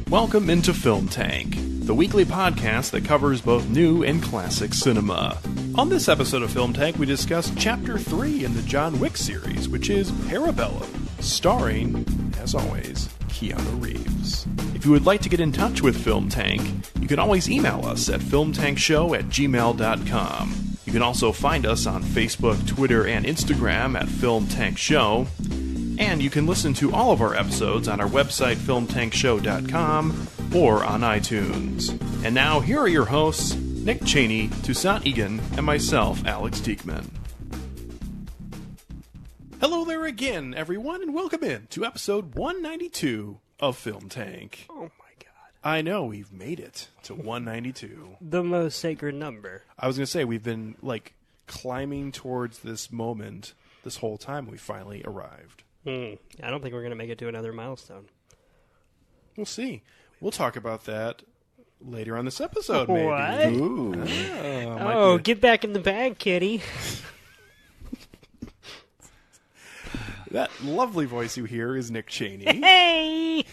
Welcome into Film Tank, the weekly podcast that covers both new and classic cinema. On this episode of Film Tank, we discuss Chapter 3 in the John Wick series, which is Parabellum, starring, as always, Keanu Reeves. If you would like to get in touch with Film Tank, you can always email us at filmtankshow@gmail.com. You can also find us on Facebook, Twitter, and Instagram at Film Tank Show. And you can listen to all of our episodes on our website, filmtankshow.com, or on iTunes. And now, here are your hosts, Nick Cheney, Toussaint Egan, and myself, Alex Diekman. Hello there again, everyone, and welcome in to episode 192 of Film Tank. Oh my god. I know, we've made it to 192. The most sacred number. I was going to say, we've been, climbing towards this moment this whole time. We finally arrived. I don't think we're going to make it to another milestone. We'll see. We'll talk about that later on this episode, maybe. What? Ooh. Get back in the bag, kitty. That lovely voice you hear is Nick Cheney. Hey!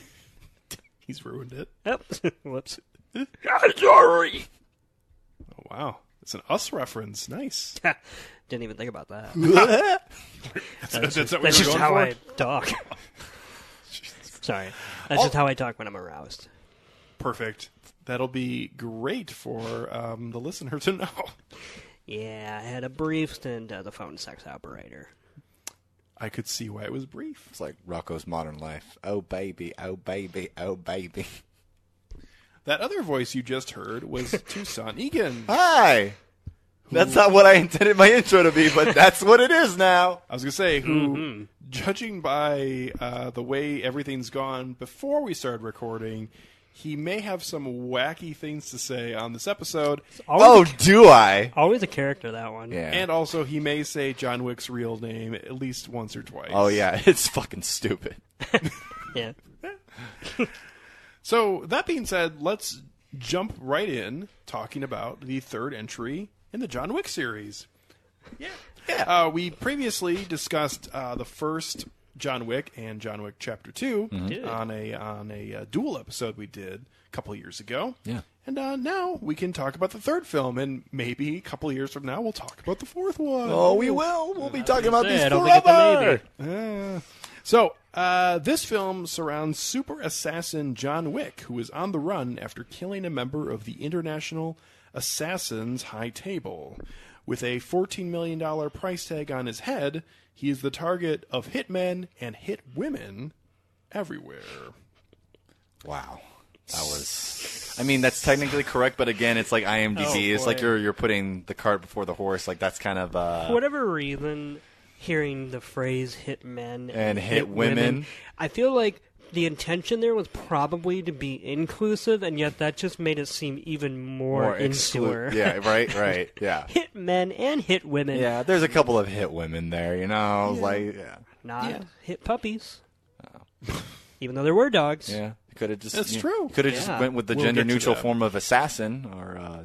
He's ruined it. Oh, whoops. I'm sorry. Oh, wow. It's an Us reference. Nice. Didn't even think about that. That's That's just how I talk. Sorry. That's just how I talk when I'm aroused. Perfect. That'll be great for the listener to know. Yeah, I had a brief stint as a phone sex operator. I could see why it was brief. It's like Rocco's Modern Life. Oh, baby, oh, baby, oh, baby. That other voice you just heard was Toussaint Egan. Hi! That's not what I intended my intro to be, but that's what it is now. I was going to say, judging by the way everything's gone before we started recording, he may have some wacky things to say on this episode. Do I? Always a character, that one. Yeah. And also, he may say John Wick's real name at least once or twice. Oh, yeah, it's fucking stupid. Yeah. So, that being said, let's jump right in talking about the third entry in the John Wick series. Yeah. We previously discussed the first John Wick and John Wick Chapter 2 on a dual episode we did a couple of years ago. Yeah. And now we can talk about the third film, and maybe a couple of years from now we'll talk about the fourth one. Oh, we will. We'll be talking about these I don't think forever. it's a maybe. So, this film surrounds super assassin John Wick, who is on the run after killing a member of the International Assassins High Table. With a $14 million price tag on his head, he is the target of hitmen and hit women everywhere. Wow. I mean, that's technically correct, but again, it's like IMDb. It's like you're putting the cart before the horse. Like, that's kind of... For whatever reason, hearing the phrase hit men and hit women, I feel like the intention there was probably to be inclusive, and yet that just made it seem even more insular. Yeah, right, yeah. Hit men and hit women. Yeah, there's a couple of hit women there, you know, Not hit puppies. Even though there were dogs. Yeah, could have just... That's true. Could have just went with the gender-neutral form of assassin, or,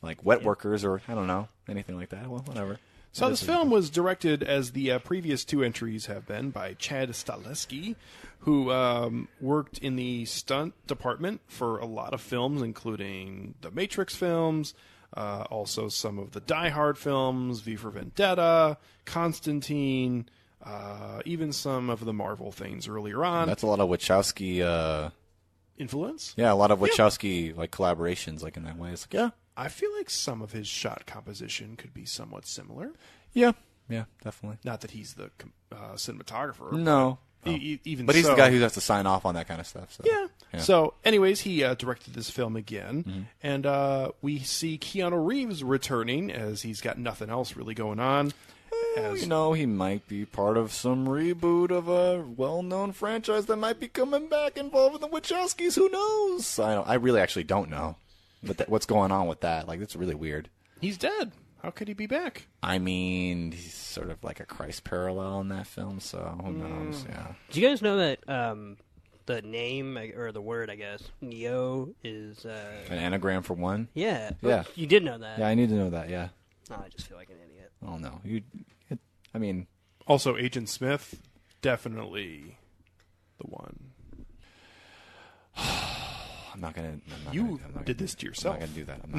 like wet workers, or, I don't know, anything like that. Well, whatever. So this film was directed, as the previous two entries have been, by Chad Stahelski, who worked in the stunt department for a lot of films, including the Matrix films, also some of the Die Hard films, V for Vendetta, Constantine, even some of the Marvel things earlier on. That's a lot of Wachowski... influence? Yeah, a lot of Wachowski collaborations, in that way. It's like, yeah. I feel like some of his shot composition could be somewhat similar. Yeah, definitely. Not that he's the cinematographer. No. But he's the guy who has to sign off on that kind of stuff. So. Yeah. So, anyways, he directed this film again, and we see Keanu Reeves returning, as he's got nothing else really going on. He might be part of some reboot of a well-known franchise that might be coming back involving the Wachowskis. Who knows? I really actually don't know. But what's going on with that? It's really weird. He's dead. How could he be back? I mean, he's sort of like a Christ parallel in that film, so who knows? Yeah. Do you guys know that the name, or the word, I guess, Neo is... an anagram for one? Yeah. Yeah. You did know that. Yeah, I need to know that, yeah. No, I just feel like an idiot. Oh, no. I mean... Also, Agent Smith, definitely the one. I'm not gonna. You did this to yourself. I'm not gonna do that. I'm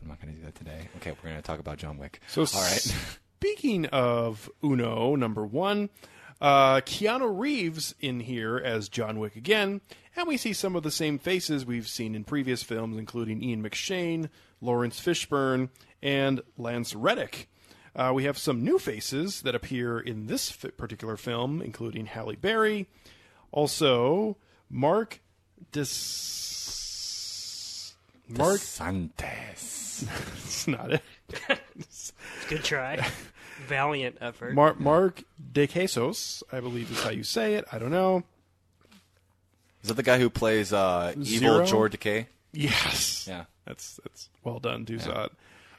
not gonna do that today. Okay, we're gonna talk about John Wick. So, all right. Speaking of Uno, number 1, Keanu Reeves in here as John Wick again, and we see some of the same faces we've seen in previous films, including Ian McShane, Lawrence Fishburne, and Lance Reddick. We have some new faces that appear in this particular film, including Halle Berry, also Mark DeSantis. It's not it. Good try. Valiant effort. Mark De Jesus, I believe is how you say it. I don't know. Is that the guy who plays Zero? evil George Takei? Yes. Yeah. That's well done, Dusat.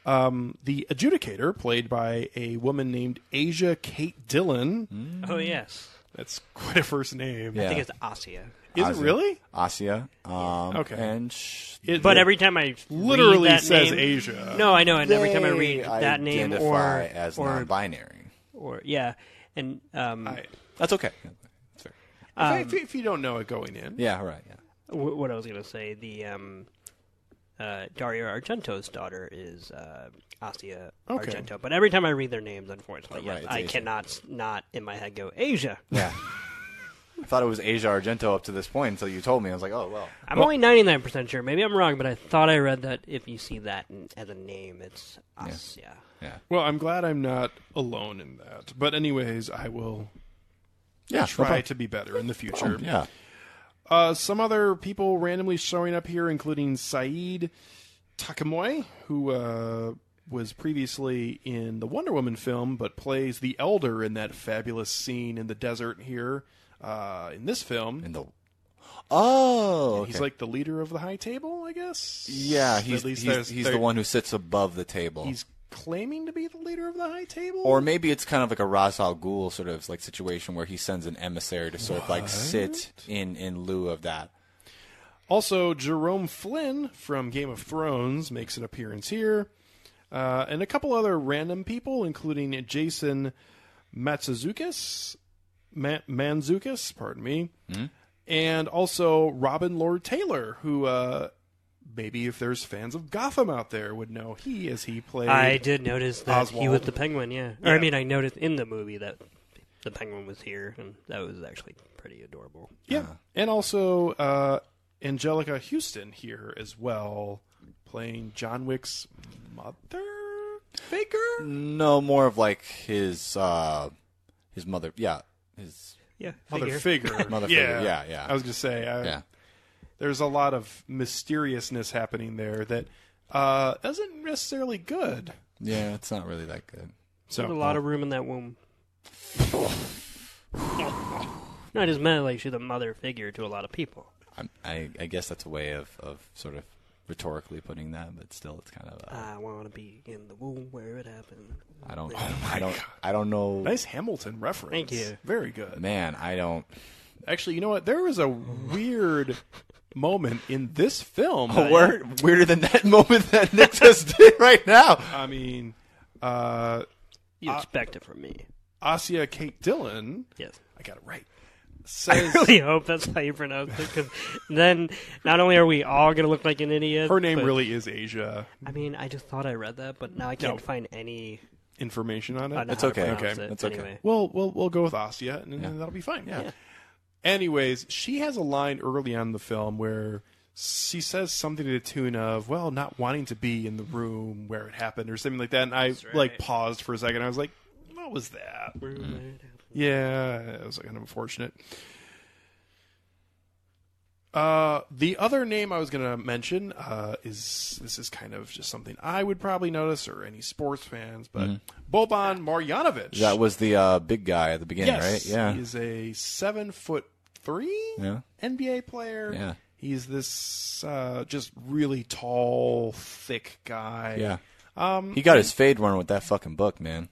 The adjudicator, played by a woman named Asia Kate Dillon. Oh, yes. That's quite a first name. Yeah. I think it's Asia. Is it really? Asia. Okay. And But every time I literally read that says name, Asia. No, I know, and every time I read that name identify as non-binary. or yeah, and That's okay. That's fair. If you don't know it going in. Yeah, right. Yeah. what I was going to say, the Dario Argento's daughter is Asia Okay. Argento. But every time I read their names, unfortunately, Right, yes, it's I Asia. cannot not in my head go Asia. Yeah. I thought it was Asia Argento up to this point until you told me. I was like, oh, well. I'm only 99% sure. Maybe I'm wrong, but I thought I read that if you see that as a name, it's Asia. Yeah. Well, I'm glad I'm not alone in that. But anyways, I will Yeah. try to be better in the future. Yeah. Some other people randomly showing up here, including Saeed Takamoi, who was previously in the Wonder Woman film, but plays the Elder in that fabulous scene in the desert here in this film. Oh, okay. He's like the leader of the High Table, I guess? Yeah, At he's least the one who sits above the table. He's claiming to be the leader of the High Table? Or maybe it's kind of like a Ra's al Ghul sort of like situation where he sends an emissary to sort of like sit in lieu of that. Also, Jerome Flynn from Game of Thrones makes an appearance here. And a couple other random people, including Jason Mantzoukas, pardon me, and also Robin Lord Taylor, who maybe if there's fans of Gotham out there would know he played. I did notice that Oswald. he was the Penguin, yeah. Yeah. Or, I mean, I noticed in the movie that the Penguin was here, and that was actually pretty adorable. Yeah, and also Angelica Houston here as well, playing John Wick's mother figure. No, more of like his mother. Yeah, his Yeah, Mother figure. figure. mother yeah. figure. Yeah, yeah. I was going to say, yeah. there's a lot of mysteriousness happening there that isn't necessarily good. Yeah, it's not really that good. There's a lot of room in that womb. No, I just meant like she's a mother figure to a lot of people. I guess that's a way of sort of rhetorically putting that, but still, it's kind of. I want to be in the womb where it happened. I don't. Oh I don't know. Nice Hamilton reference. Thank you. Very good. Man, I don't. Actually, you know what? There was a weird moment in this film. Weirder than that moment that Nick just did right now. I mean, You expect it from me. Asia Kate Dillon. Yes. I got it right. I Says really hope that's how you pronounce it, because then not only are we all going to look like an idiot. her name but- really is Asia. I mean, I just thought I read that, but now I can't find any. Information on it. on It's how to okay. pronounce Okay. it. It's okay. Anyway. Well, we'll go with Asia, and then that'll be fine. Yeah. Anyways, she has a line early on in the film where she says something to the tune of, well, not wanting to be in the room where it happened or something like that. And I like paused for a second. I was like, what was that? Yeah, it was kind of unfortunate. The other name I was going to mention this is kind of just something I would probably notice, or any sports fans, but Boban Marjanovic. That was the big guy at the beginning, Yes, right? Yeah. He's a 7'3" NBA player. Yeah. He's this just really tall, thick guy. Yeah. He got his fade running with that fucking book, man.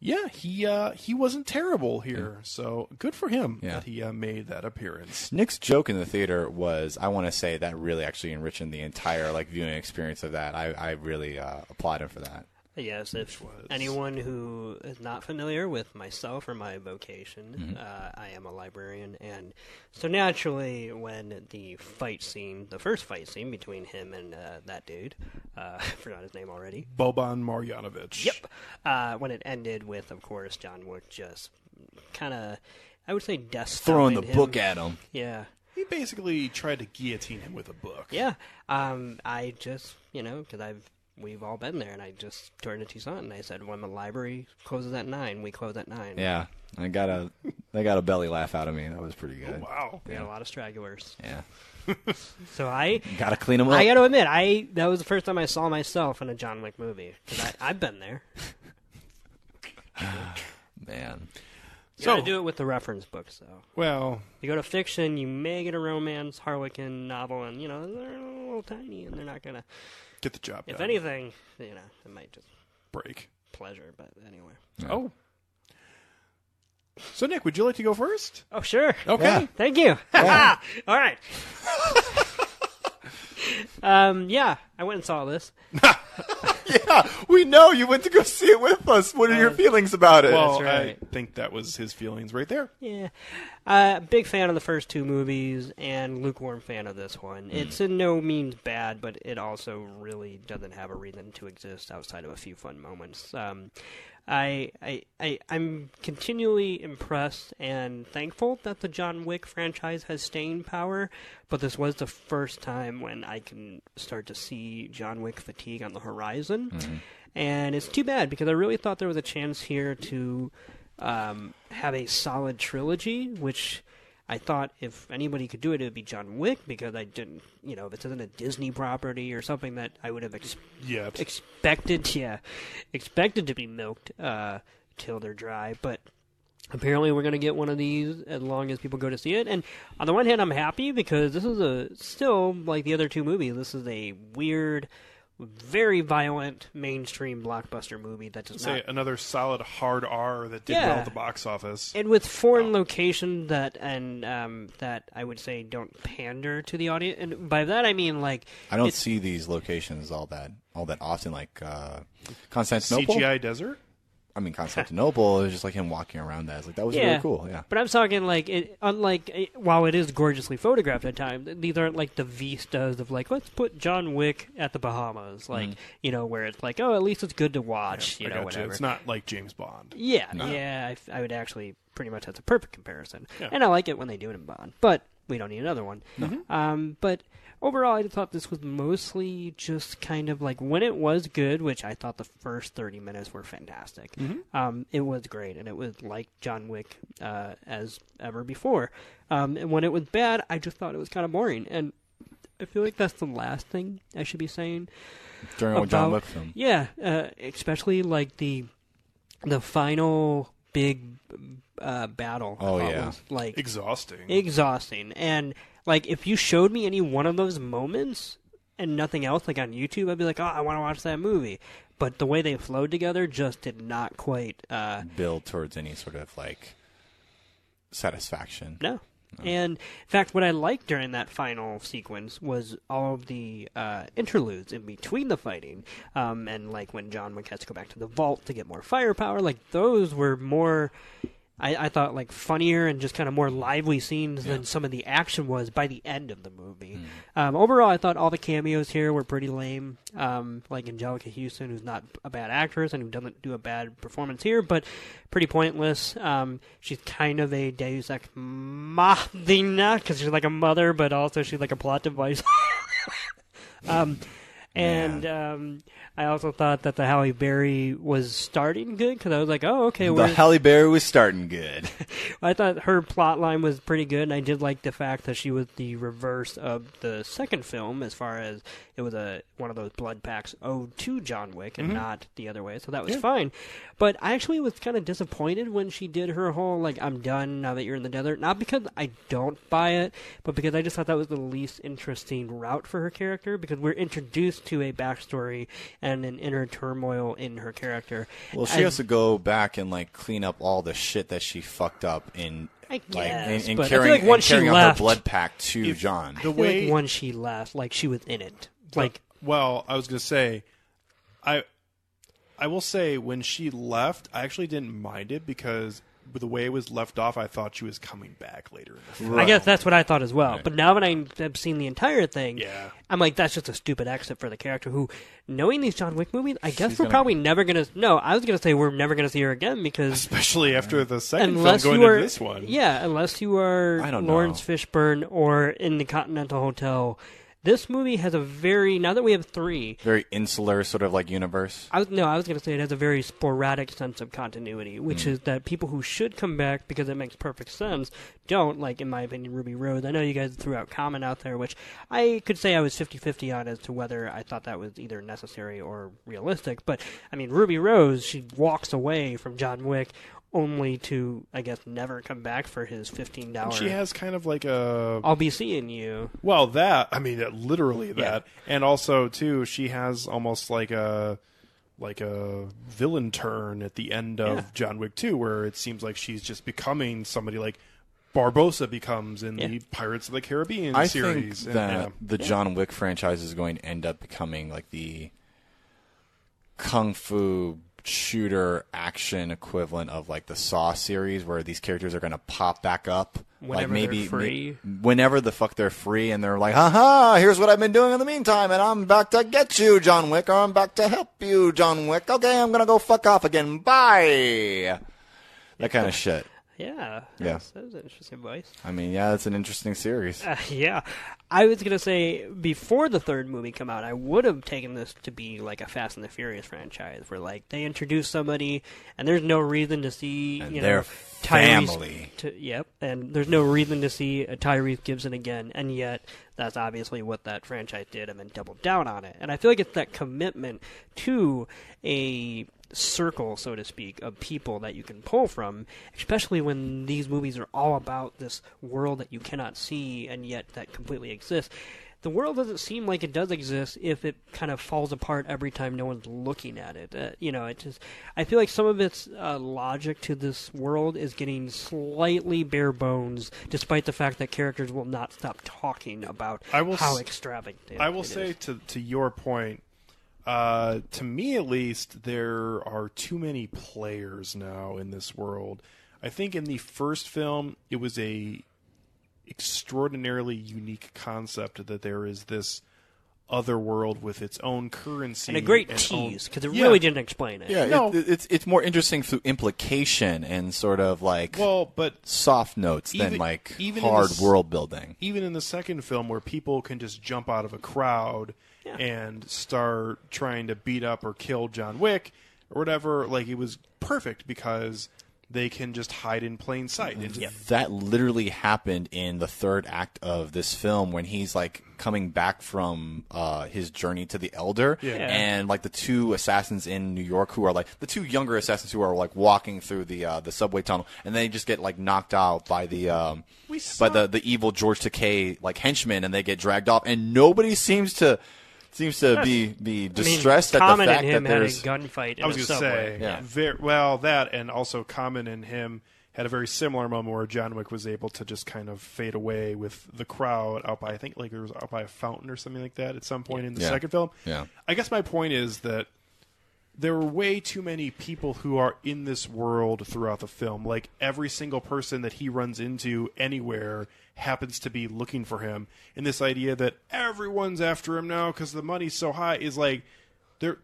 Yeah, he wasn't terrible here, so good for him Yeah. that he made that appearance. Nick's joke in the theater was, I want to say, that really actually enriching the entire viewing experience of that. I really applaud him for that. Yes, if anyone who is not familiar with myself or my vocation, I am a librarian, and so naturally, when the first fight scene between him and that dude, I forgot his name already, Boban Marjanovic. Yep. When it ended with, of course, John Wick just kind of, I would say, throwing the book at him. Yeah. He basically tried to guillotine him with a book. Yeah. I just, because we've all been there, and I just turned to Toussaint and I said, when the library closes at 9, we close at 9. Yeah, they got a belly laugh out of me. That was pretty good. Oh, wow. We had a lot of stragglers. Yeah. So I gotta clean them up. I got to admit, that was the first time I saw myself in a John Wick movie, because I've been there. Man. You gotta do it with the reference books, though. Well, you go to fiction, you may get a romance, Harlequin novel, and, they're a little tiny, and they're not gonna get the job done. If anything, it might just break. Pleasure, but anyway. Yeah. Oh. So, Nick, would you like to go first? Oh, sure. Okay. Yeah. Thank you. Yeah. All right. Yeah, I went and saw this. Yeah, we know you went to go see it with us. What are your feelings about it? Well, right. I think that was his feelings right there. Yeah. Big fan of the first two movies and lukewarm fan of this one. It's in no means bad, but it also really doesn't have a reason to exist outside of a few fun moments. I'm continually impressed and thankful that the John Wick franchise has staying power, but this was the first time when I can start to see John Wick fatigue on the horizon. And it's too bad, because I really thought there was a chance here to have a solid trilogy, which I thought if anybody could do it, it would be John Wick, because I didn't, if it isn't a Disney property or something that I would have expected to be milked till they're dry. But apparently we're going to get one of these as long as people go to see it. And on the one hand, I'm happy, because this is still like the other two movies. This is a weird, very violent mainstream blockbuster movie that does not... another solid hard R that did well at the box office. And with foreign locations that I would say don't pander to the audience. And by that I mean, like... I don't see these locations all that often, like Constantinople. CGI desert? I mean, Constantinople, it was just like him walking around that. That was really cool, yeah. But I'm talking, while it is gorgeously photographed at times, these aren't like the vistas of, let's put John Wick at the Bahamas. Where it's like, oh, at least it's good to watch, whatever. It's not like James Bond. Yeah, I would actually pretty much, that's a perfect comparison. Yeah. And I like it when they do it in Bond. But we don't need another one. But... overall, I thought this was mostly just kind of when it was good, which I thought the first 30 minutes were fantastic. It was great, and it was like John Wick as ever before. And when it was bad, I just thought it was kind of boring. And I feel like that's the last thing I should be saying during a John Wick film. Yeah, especially the final big battle. Oh, yeah. Was, exhausting. And... if you showed me any one of those moments and nothing else, on YouTube, I'd be like, oh, I want to watch that movie. But the way they flowed together just did not quite... build towards any sort of, satisfaction. No. And, in fact, what I liked during that final sequence was all of the interludes in between the fighting. And, when John Wick has to go back to the vault to get more firepower, those were more... I thought funnier and just kind of more lively scenes than some of the action was by the end of the movie. Overall, I thought all the cameos here were pretty lame. Like Angelica Houston, who's not a bad actress and who doesn't do a bad performance here, but pretty pointless. She's kind of a Deus Ex Machina because she's like a mother, but also she's like a plot device. I also thought that the Halle Berry was starting good, because I was like, oh, okay. The Halle Berry was starting good. I thought her plot line was pretty good, and I did like the fact that she was the reverse of the second film, as far as it was one of those blood pacts owed to John Wick, and not the other way, so that was fine. But I actually was kind of disappointed when she did her whole, I'm done now that you're in the desert. Not because I don't buy it, but because I just thought that was the least interesting route for her character, because we're introduced to a backstory and an inner turmoil in her character. Well, she has to go back and clean up all the shit that she fucked up in carrying out her blood pact to John. The way when she left, she was in it. Well, I was going to say, I I will say, when she left, I actually didn't mind it because with the way it was left off, I thought she was coming back later in the film. I guess that's what I thought as well. Right. But now that I've seen the entire thing, Yeah. I'm like, that's just a stupid exit for the character who, knowing these John Wick movies, I guess we're gonna- probably never going to... No, I was going to say we're never going to see her again because... Especially after the second film Unless going you are... into this one. Yeah, unless you are I don't Lawrence know. Fishburne or in the Continental Hotel. This movie has a very... Now that we have 3... Very insular sort of like universe. I was going to say it has a very sporadic sense of continuity, which is that people who should come back because it makes perfect sense don't, like, in my opinion, Ruby Rose. I know you guys threw out comment out there, which I could say I was 50-50 on as to whether I thought that was either necessary or realistic. But, I mean, Ruby Rose, she walks away from John Wick only to, I guess, never come back for his $15. She has kind of like a... I'll be seeing you. Well, literally that. And also, too, she has almost like a villain turn at the end of John Wick 2, where it seems like she's just becoming somebody like Barbossa becomes in the Pirates of the Caribbean I series. think that the John Wick franchise is going to end up becoming like the kung fu shooter action equivalent of like the Saw series, where these characters are going to pop back up Whenever like maybe they're free. Whenever the fuck they're free, and they're like, haha, here's what I've been doing in the meantime, and I'm back to get you, John Wick, or I'm back to help you, John Wick. Okay, I'm gonna go fuck off again. Bye. That kind of shit. Yeah. Yeah. That was an interesting voice. I mean, yeah, it's an interesting series. Yeah. I was going to say, before the third movie come out, I would have taken this to be like a Fast and the Furious franchise, where like they introduce somebody, and there's no reason to see, And you their know, Tyrese. family. Yep, and there's no reason to see a Tyrese Gibson again, and yet that's obviously what that franchise did, and then doubled down on it. And I feel like it's that commitment to a circle, so to speak, of people that you can pull from, especially when these movies are all about this world that you cannot see and yet that completely exists. The world doesn't seem like it does exist if it kind of falls apart every time no one's looking at it. It just, I feel like some of its logic to this world is getting slightly bare bones, despite the fact that characters will not stop talking about how extravagant it is. I will say to your point, to me at least, there are too many players now in this world. I think in the first film, it was a extraordinarily unique concept that there is this other world with its own currency and a great and tease, because it really didn't explain it. Yeah, No. it's more interesting through implication and sort of like but soft notes than like even in hard this- world building. even in the second film, where people can just jump out of a crowd and start trying to beat up or kill John Wick or whatever, like, it was perfect because they can just hide in plain sight. That literally happened in the third act of this film when he's like coming back from his journey to the Elder, and like the two assassins in New York who are like the two younger assassins who are like walking through the subway tunnel, and they just get like knocked out by the the evil George Takei like henchmen, and they get dragged off, and nobody seems to be distressed at the Common fact and him that there's. had a gunfight in I was a going to subway. say, that, and also Common and him had a very similar moment where John Wick was able to just kind of fade away with the crowd out by, I think, like it was out by a fountain or something like that at some point in the second film. Yeah. I guess my point is that there were way too many people who are in this world throughout the film. Like, every single person that he runs into anywhere happens to be looking for him. And this idea that everyone's after him now because the money's so high is like,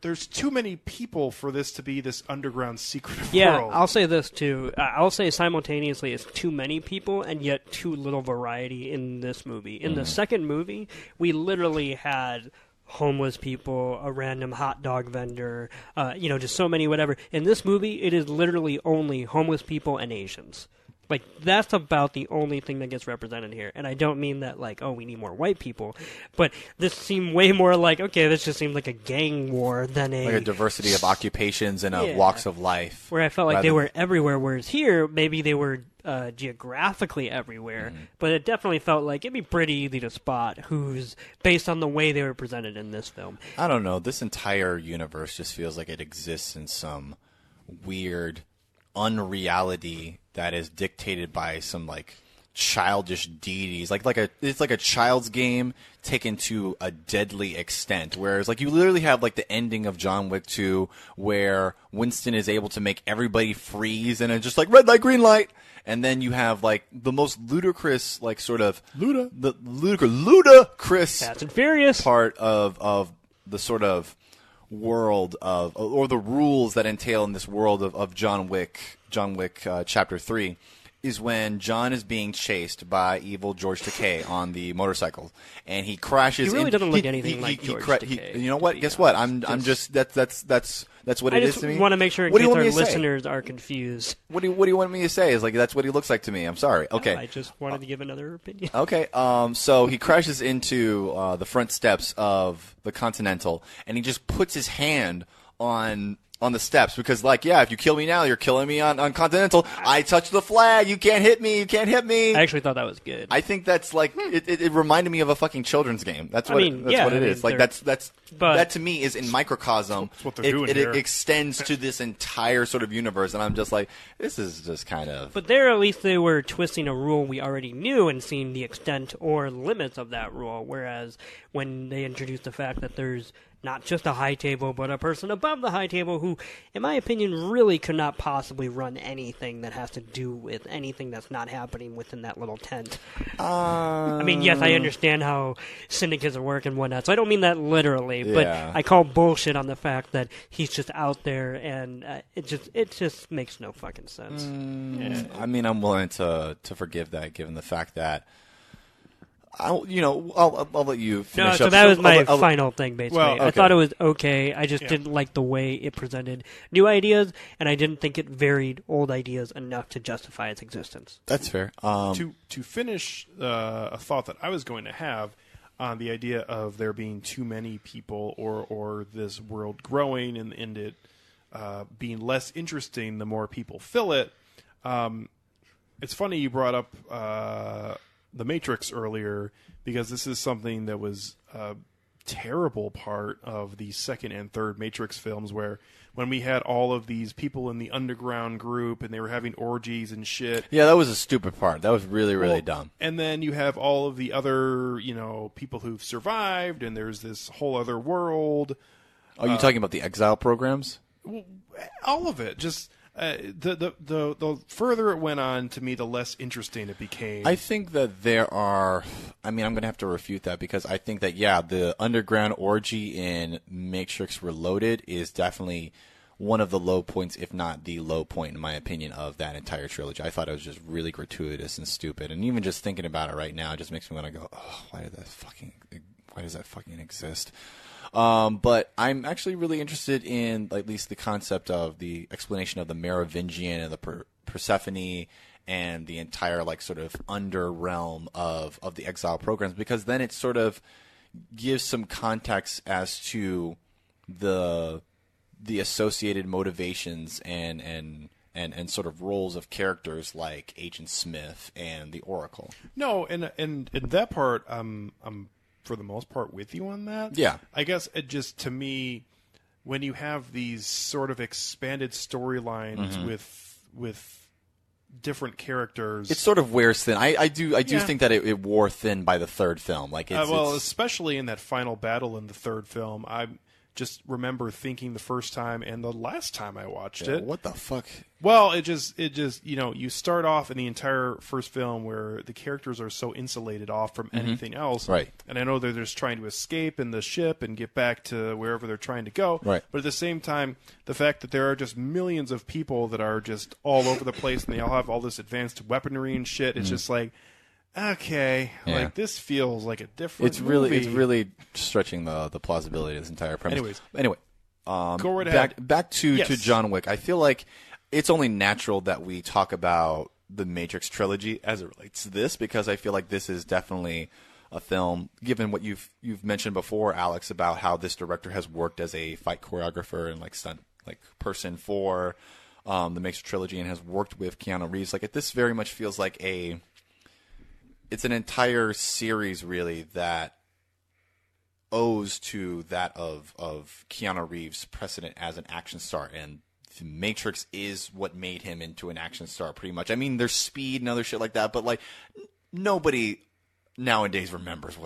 there's too many people for this to be this underground secretive world. I'll say this too. I'll say simultaneously it's too many people and yet too little variety in this movie. In the second movie, we literally had homeless people, a random hot dog vendor, just so many whatever. In this movie, it is literally only homeless people and Asians. Like, that's about the only thing that gets represented here. And I don't mean that, like, oh, we need more white people. But this seemed way more like, okay, this just seemed like a gang war than like a diversity of occupations and of walks of life. Where I felt like they were everywhere, whereas here, maybe they were geographically everywhere. But it definitely felt like it'd be pretty easy to spot who's, based on the way they were presented in this film. I don't know. This entire universe just feels like it exists in some weird unreality that is dictated by some like childish deities, it's like a child's game taken to a deadly extent. Whereas like you literally have like the ending of John Wick 2 where Winston is able to make everybody freeze and it's just like red light, green light. And then you have like the most ludicrous, like sort of ludicrous Fast and Furious part of the sort of world of, or the rules that entail in this world of John Wick Chapter 3, is when John is being chased by evil George Takei on the motorcycle, and he crashes. He really doesn't look anything like George Takei. You know what? Guess what? I'm just that's what it is to me. I just want to make sure in case our listeners are confused. What do you want me to say? Is like that's what he looks like to me. I'm sorry. Okay. I just wanted to give another opinion. Okay. So he crashes into the front steps of the Continental, and he just puts his hand on the steps because, like, yeah, if you kill me now, you're killing me on Continental. I touch the flag. You can't hit me. You can't hit me. I actually thought that was good. I think that's like it reminded me of a fucking children's game. That's what it is. Like that to me is in microcosm. That's what they're doing here. It extends to this entire sort of universe, and I'm just like, this is just kind of. But there, at least they were twisting a rule we already knew and seeing the extent or limits of that rule. Whereas when they introduced the fact that there's not just a high table, but a person above the high table who, in my opinion, really could not possibly run anything that has to do with anything that's not happening within that little tent. I mean, yes, I understand how syndicates work and whatnot, so I don't mean that literally, but I call bullshit on the fact that he's just out there, and it just makes no fucking sense. I mean, I'm willing to forgive that, given the fact that I'll let you finish up. So that was my final thing, basically. Well, okay. I thought it was okay. I just didn't like the way it presented new ideas, and I didn't think it varied old ideas enough to justify its existence. That's fair. To finish a thought that I was going to have on the idea of there being too many people or this world growing and it being less interesting the more people fill it, it's funny you brought up The Matrix earlier, because this is something that was a terrible part of the second and third Matrix films, where when we had all of these people in the underground group and they were having orgies and shit. Yeah, that was a stupid part. That was really, really dumb. And then you have all of the other, people who've survived, and there's this whole other world. Are you talking about the exile programs? Well, all of it. Just the further it went on, to me, the less interesting it became. I think that there are. I mean, I'm going to have to refute that, because I think that the underground orgy in Matrix Reloaded is definitely one of the low points, if not the low point, in my opinion, of that entire trilogy. I thought it was just really gratuitous and stupid, and even just thinking about it right now, it just makes me want to go, "Oh, why does that fucking exist?" But I'm actually really interested in at least the concept of the explanation of the Merovingian and the Persephone and the entire sort of under realm of the exile programs, because then it sort of gives some context as to the associated motivations and sort of roles of characters like Agent Smith and the Oracle. No, and in that part, I'm for the most part with you on that. Yeah. I guess it just, to me, when you have these sort of expanded storylines with different characters, it sort of wears thin. I do think that it wore thin by the third film. Especially in that final battle in the third film, I just remember thinking the first time and the last time I watched it, what the fuck? Well, it just you start off in the entire first film where the characters are so insulated off from anything else, right? And I know they're just trying to escape in the ship and get back to wherever they're trying to go, right? But at the same time, the fact that there are just millions of people that are just all over the place and they all have all this advanced weaponry and shit, it's just like, okay, this feels like a different movie. It's really stretching the plausibility of this entire premise. Anyway, go right ahead. Back to John Wick. I feel like it's only natural that we talk about the Matrix trilogy as it relates to this, because I feel like this is definitely a film, given what you've mentioned before, Alex, about how this director has worked as a fight choreographer and stunt person for the Matrix trilogy and has worked with Keanu Reeves. This very much feels like it's an entire series, really, that owes to that of Keanu Reeves' precedent as an action star and the Matrix is what made him into an action star, pretty much. I mean, there's Speed and other shit like that, but like nobody nowadays remembers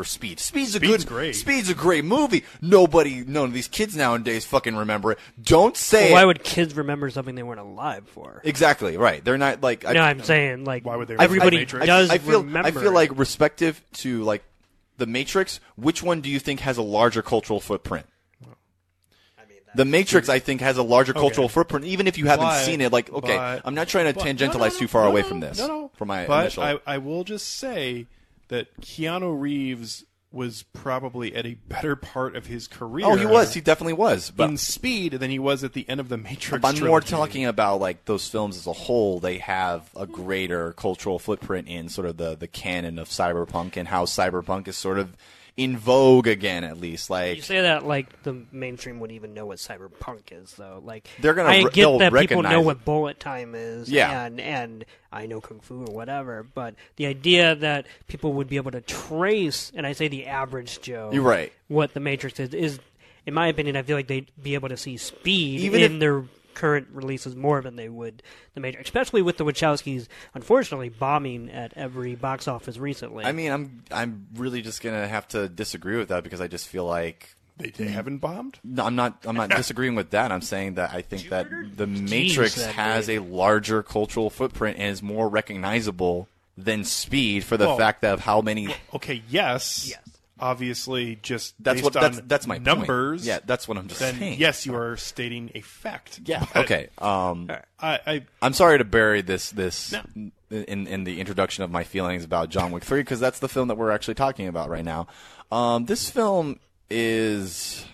Speed. Speed's great. Speed's a great movie. None of these kids nowadays fucking remember it. Don't say Why would kids remember something they weren't alive for? Exactly, right. They're not like I'm saying like why would they everybody Matrix? does I remember. feel like respective to like the Matrix, which one do you think has a larger cultural footprint? The Matrix, I think, has a larger cultural footprint, even if you haven't seen it. Like, okay, I'm not trying to tangentialize too far away from this. From my initial. I will just say that Keanu Reeves was probably at a better part of his career. Oh, he was. He definitely was. But in Speed than he was at the end of the Matrix. I'm more talking about like those films as a whole. They have a greater cultural footprint in sort of the canon of cyberpunk and how cyberpunk is sort of in vogue again, at least. Like you say that, like the mainstream wouldn't even know what cyberpunk is, though. Like they'll get that people recognize know it. what bullet time is, Yeah. and I know kung fu or whatever. But the idea that people would be able to trace, and I say the average Joe, You're right. what the Matrix is, in my opinion, I feel like they'd be able to see Speed Even in if- their current releases more than they would the Matrix, especially with the Wachowskis unfortunately bombing at every box office recently. I mean, I'm really just gonna have to disagree with that because I just feel like They haven't bombed? no, I'm not disagreeing with that. I'm saying that I think that the Matrix that has a larger cultural footprint and is more recognizable than Speed for the Well, fact of how many. Okay, yes. Obviously, just That's based what on that's my numbers. Point. Yeah, that's what I'm just Then saying. yes, you are stating a fact. Yeah. But Okay. I I'm sorry to bury this No. in the introduction of my feelings about John Wick 3 because that's the film that we're actually talking about right now. This film is.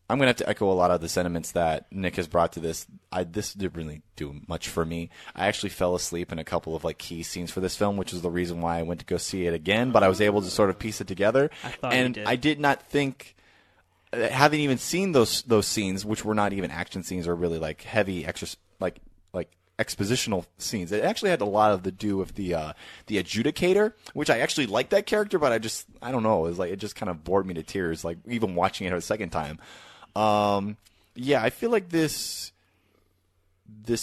I'm going to have to echo a lot of the sentiments that Nick has brought to this. This didn't really do much for me. I actually fell asleep in a couple of like key scenes for this film, which is the reason why I went to go see it again. But I was able to sort of piece it together, and I did not think, having even seen those scenes, which were not even action scenes or really like heavy like expositional scenes. It actually had a lot of to do with the adjudicator, which I actually liked that character, but I don't know. It was like it just kind of bored me to tears. Like even watching it a second time. Yeah, I feel like this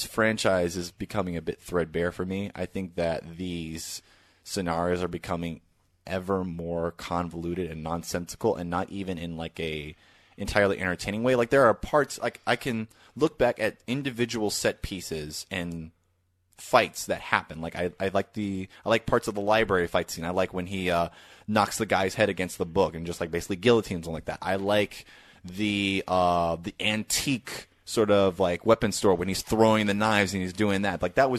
franchise is becoming a bit threadbare for me. I think that these scenarios are becoming ever more convoluted and nonsensical, and not even in like a entirely entertaining way. Like there are parts like I can look back at individual set pieces and fights that happen. Like I like parts of the library fight scene. I like when he knocks the guy's head against the book and just like basically guillotines him like that. I like the antique sort of like weapon store when he's throwing the knives and he's doing that. Like that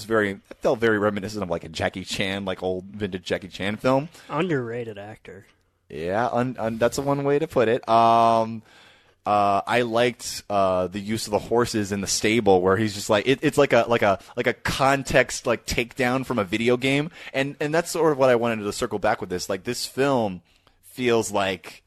felt very reminiscent of like a Jackie Chan, like old vintage Jackie Chan film. Underrated actor. Yeah, that's one way to put it. I liked the use of the horses in the stable where he's just like it's like a context like takedown from a video game, and that's sort of what I wanted to circle back with this. Like this film feels like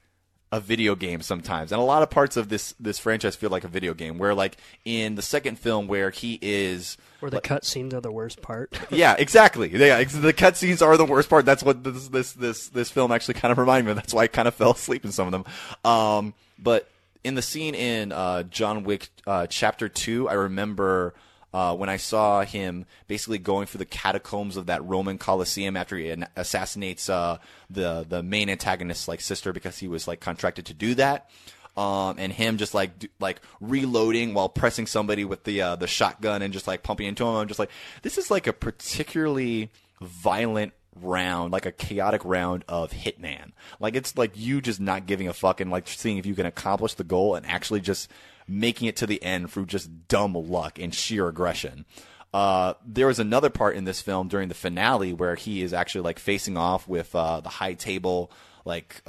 a video game sometimes, and a lot of parts of this franchise feel like a video game. Where like in the second film, where he is. Where the cutscenes are the worst part. Yeah, exactly. Yeah, the cutscenes are the worst part. That's what this film actually kind of reminded me of. That's why I kind of fell asleep in some of them. But in the scene in John Wick Chapter 2, I remember when I saw him basically going through the catacombs of that Roman Colosseum after he assassinates the main antagonist's like sister because he was like contracted to do that. And him just like reloading while pressing somebody with the shotgun and just like pumping into him. I'm just like, this is like a particularly violent round, like a chaotic round of Hitman. Like it's like you just not giving a fuck and like seeing if you can accomplish the goal and actually just making it to the end through just dumb luck and sheer aggression. There was another part in this film during the finale where he is actually like facing off with the high table like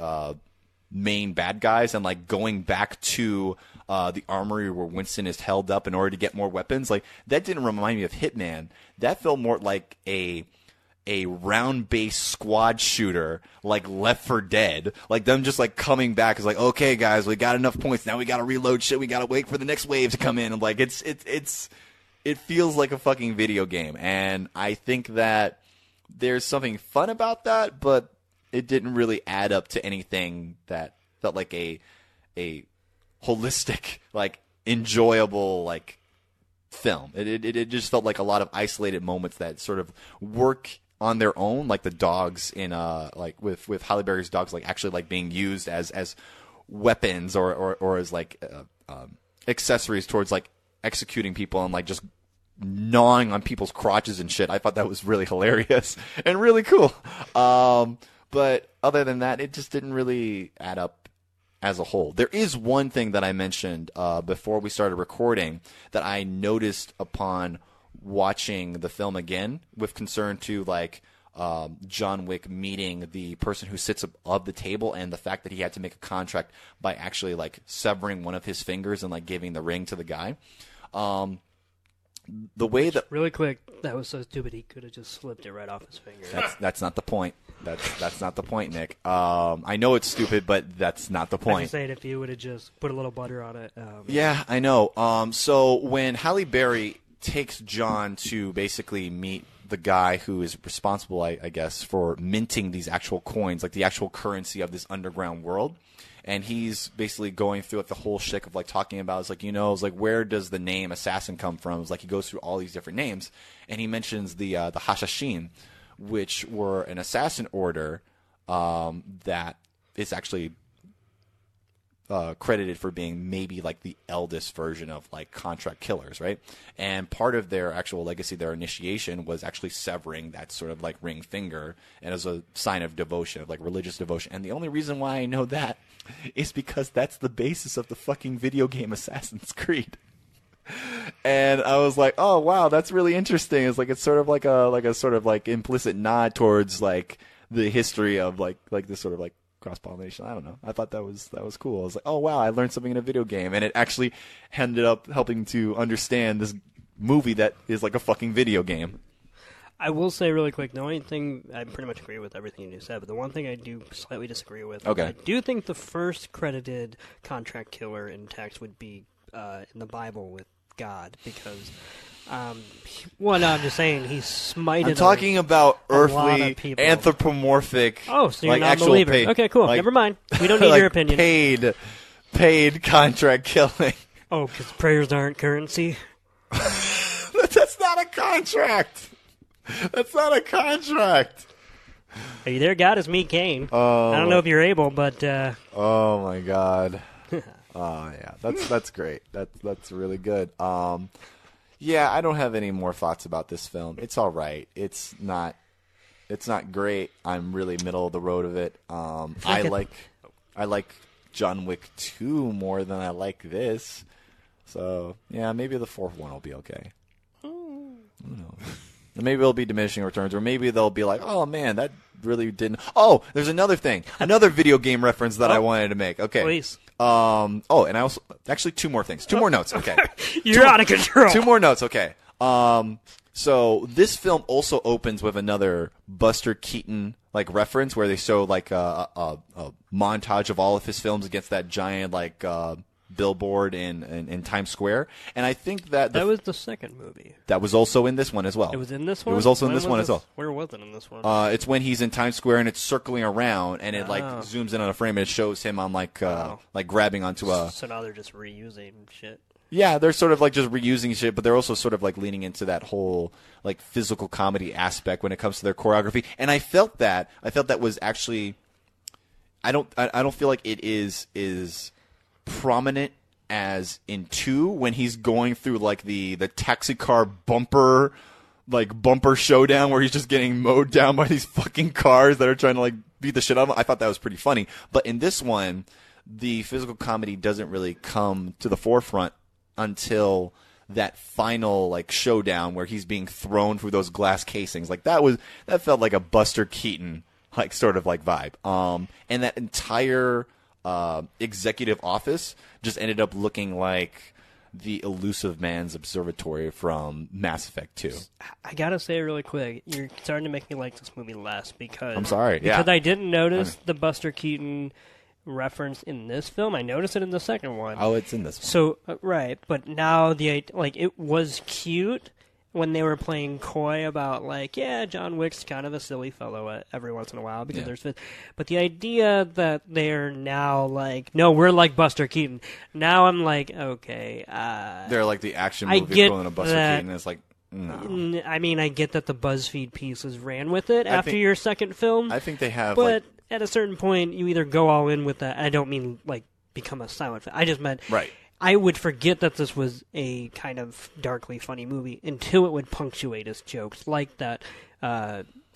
main bad guys and like going back to the armory where Winston is held up in order to get more weapons. Like that didn't remind me of Hitman. That felt more like a round-based squad shooter, like Left 4 Dead. Like them just like coming back is like, okay guys, we got enough points. Now we got to reload shit. We got to wait for the next wave to come in. And like it feels like a fucking video game. And I think that there's something fun about that, but it didn't really add up to anything that felt like a holistic, like enjoyable, like film. It just felt like a lot of isolated moments that sort of work on their own, like the dogs in like with Halle Berry's dogs like actually like being used as weapons or as like accessories towards like executing people and like just gnawing on people's crotches and shit. I thought that was really hilarious and really cool. But other than that, it just didn't really add up as a whole. There is one thing that I mentioned before we started recording that I noticed upon watching the film again with concern to like John Wick meeting the person who sits above the table and the fact that he had to make a contract by actually like severing one of his fingers and like giving the ring to the guy. The way that really quick, that was so stupid. He could have just slipped it right off his finger. That's not the point. That's not the point, Nick. I know it's stupid, but that's not the point. I'm just saying if you would have just put a little butter on it. Yeah, I know. So when Halle Berry takes John to basically meet the guy who is responsible, I guess, for minting these actual coins, like the actual currency of this underground world. And he's basically going through like the whole shtick of like talking about, it's like, you know, it's like, where does the name assassin come from? It's like he goes through all these different names, and he mentions the Hashashin, which were an assassin order that is actually credited for being maybe like the eldest version of like contract killers, right? And part of their actual legacy, their initiation, was actually severing that sort of like ring finger, and as a sign of devotion, of like religious devotion. And the only reason why I know that is because that's the basis of the fucking video game Assassin's Creed. And I was like, oh wow, that's really interesting. It's like it's sort of like a sort of like implicit nod towards like the history of like this sort of like cross-pollination. I don't know. I thought that was cool. I was like, oh wow, I learned something in a video game, and it actually ended up helping to understand this movie that is like a fucking video game. I will say really quick, the only thing, I pretty much agree with everything you said, but the one thing I do slightly disagree with, okay, I do think the first credited contract killer in text would be in the Bible with God, because well, no, I'm just saying he smited. I'm talking about earthly, anthropomorphic. Oh, so you're like, not a believer? Okay, cool. Like, never mind. We don't need like your opinion. Paid contract killing. Oh, because prayers aren't currency. That's not a contract. That's not a contract. Are you there, God? It's me, Cain. I don't know if you're able, but. Oh my God. Oh yeah, that's great. That's really good. Yeah, I don't have any more thoughts about this film. It's all right. It's not great. I'm really middle of the road of it. I like John Wick 2 more than I like this. So yeah, maybe the fourth one will be okay. Who knows? Maybe it'll be diminishing returns, or maybe they'll be like, oh man, that really didn't. Oh, there's another thing, another video game reference that I wanted to make. Okay, please. And I also actually two more things, two more notes. Okay, you're out of control. Two more notes. Okay. So this film also opens with another Buster Keaton like reference where they show like a montage of all of his films against that giant like billboard in Times Square, and I think that was the second movie. That was also in this one as well. It was in this one? It was also in this one as well. Where was it in this one? It's when he's in Times Square and it's circling around, and it like zooms in on a frame and it shows him on like grabbing onto a. So now they're just reusing shit. Yeah, they're sort of like just reusing shit, but they're also sort of like leaning into that whole like physical comedy aspect when it comes to their choreography. And I felt that was actually. I don't feel like it is prominent as in 2 when he's going through like the taxi car bumper showdown where he's just getting mowed down by these fucking cars that are trying to like beat the shit out of him. I thought that was pretty funny. But in this one, the physical comedy doesn't really come to the forefront until that final like showdown where he's being thrown through those glass casings. Like that felt like a Buster Keaton like sort of like vibe. And that entire executive office just ended up looking like the Elusive Man's Observatory from Mass Effect 2. I gotta say really quick, you're starting to make me like this movie less because I'm sorry, because I didn't notice the Buster Keaton reference in this film. I noticed it in the second one. Oh, it's in this one. So right, but now it was cute. when they were playing coy about like, yeah, John Wick's kind of a silly fellow every once in a while because there's, but the idea that they're now like, no, we're like Buster Keaton. Now I'm like, okay, they're like the action movie equivalent of Buster Keaton. It's like, no. I mean, I get that the BuzzFeed pieces ran with it after your second film. I think they have, but at a certain point, you either go all in with that. I don't mean like become a silent film. I just meant I would forget that this was a kind of darkly funny movie until it would punctuate its jokes, like that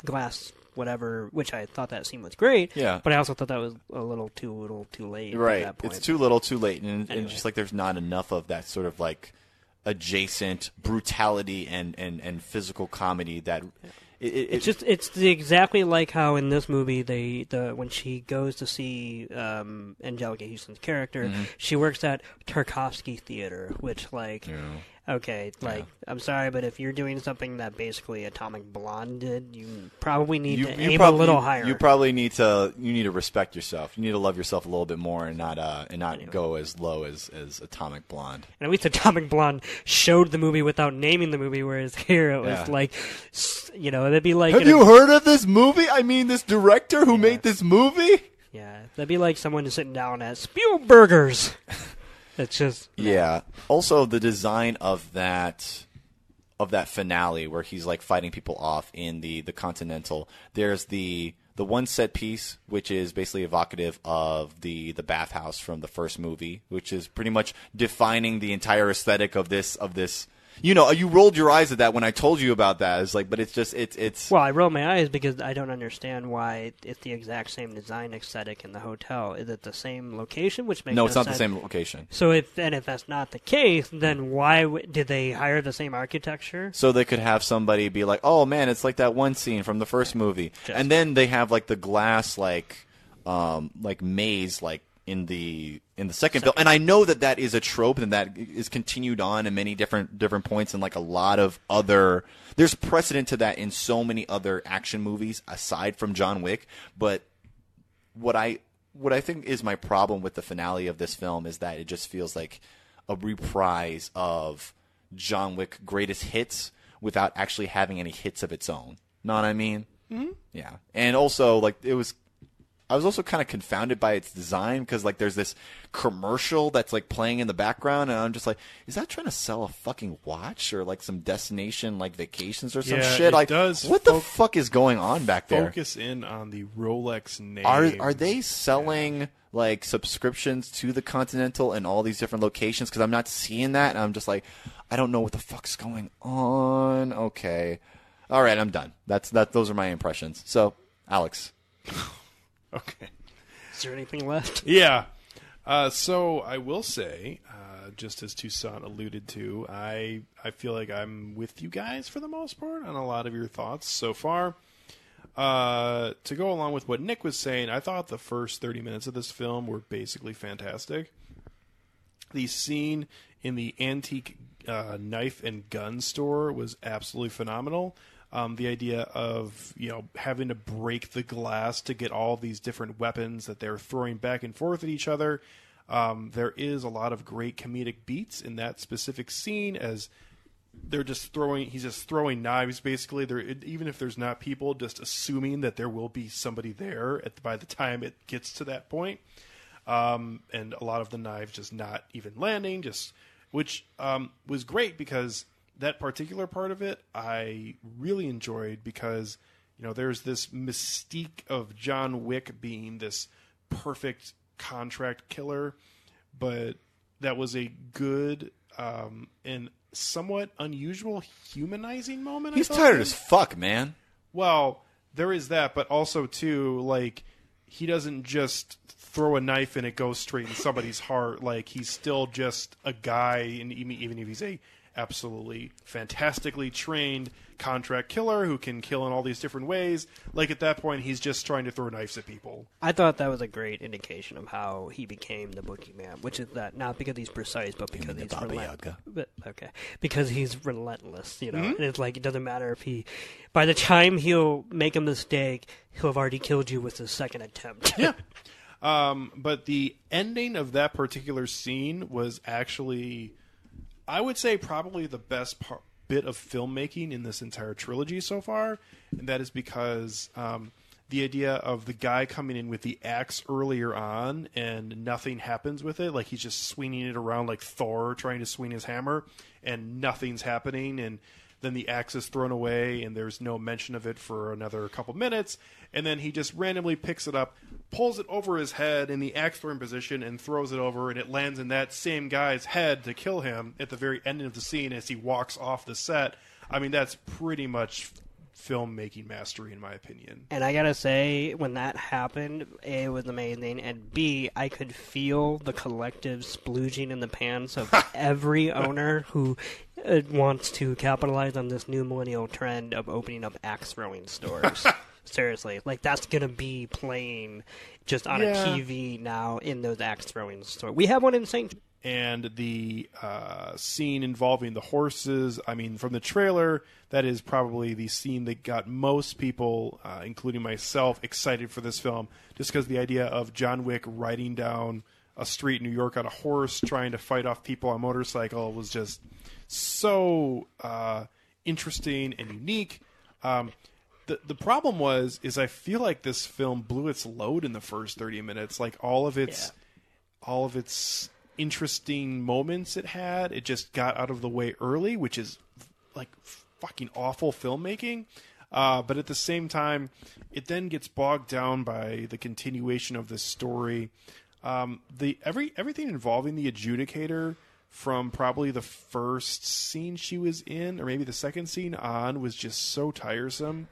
glass whatever, which I thought that scene was great. Yeah. But I also thought that was a little too late. Right. At that point. It's too little, too late, and just like there's not enough of that sort of like adjacent brutality and physical comedy that. It's exactly like how in this movie when she goes to see Angelica Houston's character, she works at Tarkovsky Theater, which I'm sorry, but if you're doing something that basically Atomic Blonde did, you probably need to aim a little higher. You probably need to respect yourself. You need to love yourself a little bit more and not go as low as Atomic Blonde. And at least Atomic Blonde showed the movie without naming the movie, whereas here it was like, it'd be like. Have you heard of this movie? I mean, this director who made this movie? Yeah, that'd be like someone sitting down at Spielberger's. It's just Also, the design of that finale where he's like fighting people off in the Continental. There's the one set piece which is basically evocative of the bathhouse from the first movie, which is pretty much defining the entire aesthetic of this. You rolled your eyes at that when I told you about that. It's like, but it's just it's. Well, I rolled my eyes because I don't understand why it's the exact same design aesthetic in the hotel. Is it the same location? Which makes no, it's not sense. the same location. So if that's not the case, then why did they hire the same architecture? So they could have somebody be like, "Oh man, it's like that one scene from the first movie," and then they have like the glass like maze like in the second film, and I know that is a trope and that is continued on in many different points and like a lot of other. There's precedent to that in so many other action movies aside from John Wick. But what I think is my problem with the finale of this film is that it just feels like a reprise of John Wick greatest hits without actually having any hits of its own. Know what I mean? Mm-hmm. Yeah, and also like I was also kind of confounded by its design because like there's this commercial that's like playing in the background, and I'm just like, is that trying to sell a fucking watch or like some destination like vacations or some shit? Like, what the fuck is going on back there? Focus in on the Rolex name. Are they selling like subscriptions to the Continental and all these different locations? Because I'm not seeing that, and I'm just like, I don't know what the fuck's going on. Okay, all right, I'm done. Those are my impressions. So, Alex. Okay. Is there anything left? Yeah. So I will say, just as Toussaint alluded to, I feel like I'm with you guys for the most part on a lot of your thoughts so far. To go along with what Nick was saying, I thought the first 30 minutes of this film were basically fantastic. The scene in the antique knife and gun store was absolutely phenomenal. The idea of having to break the glass to get all these different weapons that they're throwing back and forth at each other. There is a lot of great comedic beats in that specific scene as he's just throwing knives basically. Even if there's not people, just assuming that there will be somebody there by the time it gets to that point. And a lot of the knives just not even landing, which was great because that particular part of it I really enjoyed because, there's this mystique of John Wick being this perfect contract killer, but that was a good and somewhat unusual humanizing moment. He's tired as fuck, man. Well, there is that, but also, too, like, he doesn't just throw a knife and it goes straight in somebody's heart. Like, he's still just a guy, and even if he's a absolutely fantastically trained contract killer who can kill in all these different ways. Like, at that point, he's just trying to throw knives at people. I thought that was a great indication of how he became the boogeyman, which is that not because he's precise, but because he's relentless. Because he's relentless, Mm-hmm. And it's like it doesn't matter if by the time he'll make a mistake, he'll have already killed you with his second attempt. Yeah. But the ending of that particular scene was actually, I would say, probably the best part. bit of filmmaking in this entire trilogy so far, and that is because the idea of the guy coming in with the axe earlier on and nothing happens with it, like he's just swinging it around like Thor trying to swing his hammer, and nothing's happening, and then the axe is thrown away, and there's no mention of it for another couple minutes, and then he just randomly picks it up, pulls it over his head in the axe throwing position, and throws it over, and it lands in that same guy's head to kill him at the very end of the scene as he walks off the set. I mean, that's pretty much filmmaking mastery, in my opinion. And I gotta say, when that happened, A, it was amazing, and B, I could feel the collective splooging in the pants of every owner who wants to capitalize on this new millennial trend of opening up axe-throwing stores. Seriously. Like, that's gonna be playing just on a TV now in those axe-throwing stores. We have one in St. And the scene involving the horses, I mean, from the trailer, that is probably the scene that got most people, including myself, excited for this film, just because the idea of John Wick riding down a street in New York on a horse trying to fight off people on a motorcycle was just so interesting and unique. The problem is I feel like this film blew its load in the first 30 minutes. Like all of its interesting moments it had, it just got out of the way early, which is like fucking awful filmmaking. But at the same time, it then gets bogged down by the continuation of this story. Everything involving the adjudicator from probably the first scene she was in, or maybe the second scene on, was just so tiresome.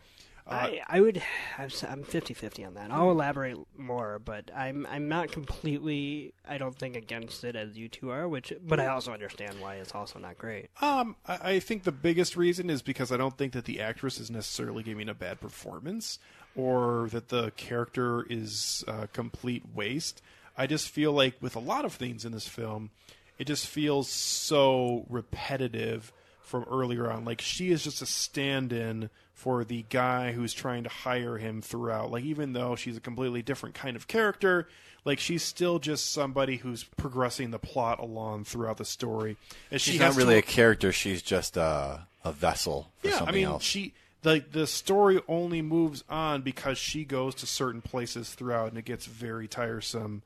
I'm 50-50 on that. I'll elaborate more, but I'm not completely, I don't think, against it as you two are, but I also understand why it's also not great. I think the biggest reason is because I don't think that the actress is necessarily giving a bad performance or that the character is a complete waste. I just feel like with a lot of things in this film, it just feels so repetitive from earlier on. Like, she is just a stand-in for the guy who's trying to hire him throughout. Like, even though she's a completely different kind of character, like, she's still just somebody who's progressing the plot along throughout the story. And she's not really a character. She's just a vessel for something else. The story only moves on because she goes to certain places throughout, and it gets very tiresome,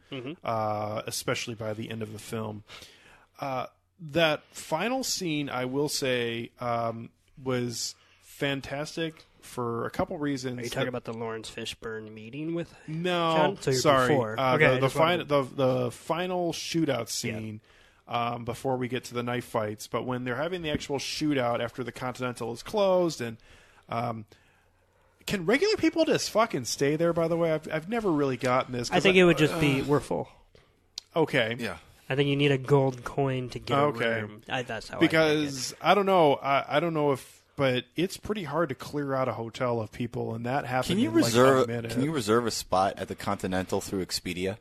especially by the end of the film. That final scene, I will say, was fantastic for a couple reasons. Are you talking about the Lawrence Fishburne meeting with No, John? So sorry. Okay, The final shootout scene before we get to the knife fights. But when they're having the actual shootout after the Continental is closed, and can regular people just fucking stay there, by the way? I've never really gotten this. I think it would just be, we're full. Okay. Yeah. I think you need a gold coin to get a room. That's how because I don't know. I don't know if, but it's pretty hard to clear out a hotel of people, and that happened. Can you reserve a spot at the Continental through Expedia?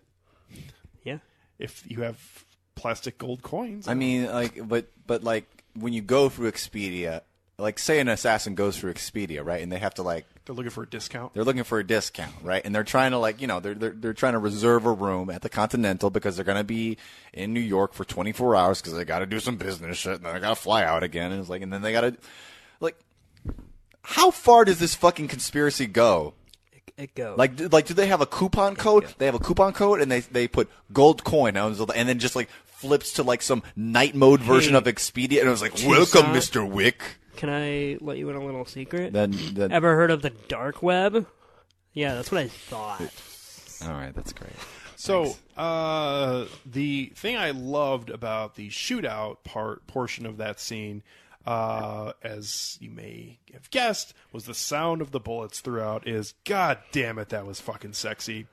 Yeah, if you have plastic gold coins. I mean, like, but like when you go through Expedia, like say an assassin goes through Expedia, right, and they have to like. They're looking for a discount. They're looking for a discount, right? And they're trying to they're trying to reserve a room at the Continental because they're going to be in New York for 24 hours because they got to do some business shit and then they got to fly out again. And it's like, and then they got to, like, how far does this fucking conspiracy go? It goes. Like, do they have a coupon code? They have a coupon code and they put gold coin and then just like flips to like some night mode version of Expedia and it was like, welcome, Mr. Wick. Can I let you in a little secret? Then ever heard of the dark web? Yeah, that's what I thought. All right, that's great. So, the thing I loved about the shootout portion of that scene, as you may have guessed, was the sound of the bullets throughout. God damn it, that was fucking sexy.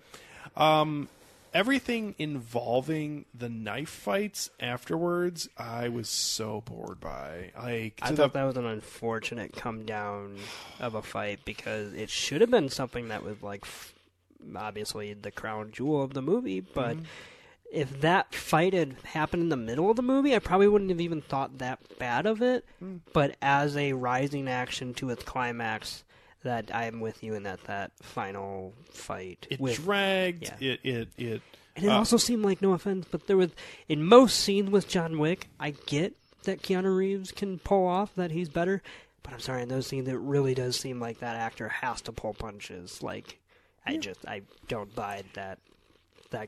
Everything involving the knife fights afterwards, I was so bored by. I thought that was an unfortunate come down of a fight because it should have been something that was like obviously the crown jewel of the movie, but if that fight had happened in the middle of the movie, I probably wouldn't have even thought that bad of it. But as a rising action to its climax, that I'm with you in that final fight. It dragged. Yeah. It and it also seemed like, no offense, but there was, in most scenes with John Wick, I get that Keanu Reeves can pull off, that he's better. But I'm sorry, in those scenes, it really does seem like that actor has to pull punches. Like, I don't buy that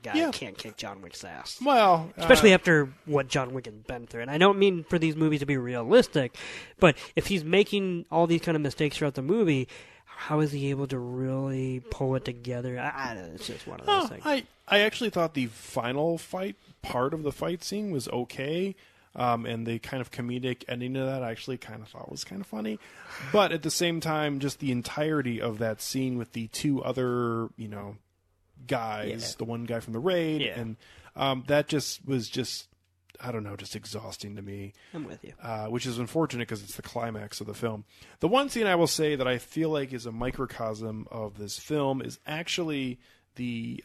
guy can't kick John Wick's ass. Well, especially after what John Wick has been through. And I don't mean for these movies to be realistic, but if he's making all these kind of mistakes throughout the movie, how is he able to really pull it together? It's just one of those things. I actually thought the final fight part of the fight scene was okay. And the kind of comedic ending to that I actually kind of thought was kind of funny. But at the same time, just the entirety of that scene with the two other, guys, the one guy from the raid, and that just was just, I don't know, just exhausting to me. I'm with you. Which is unfortunate because it's the climax of the film. The one scene I will say that I feel like is a microcosm of this film is actually the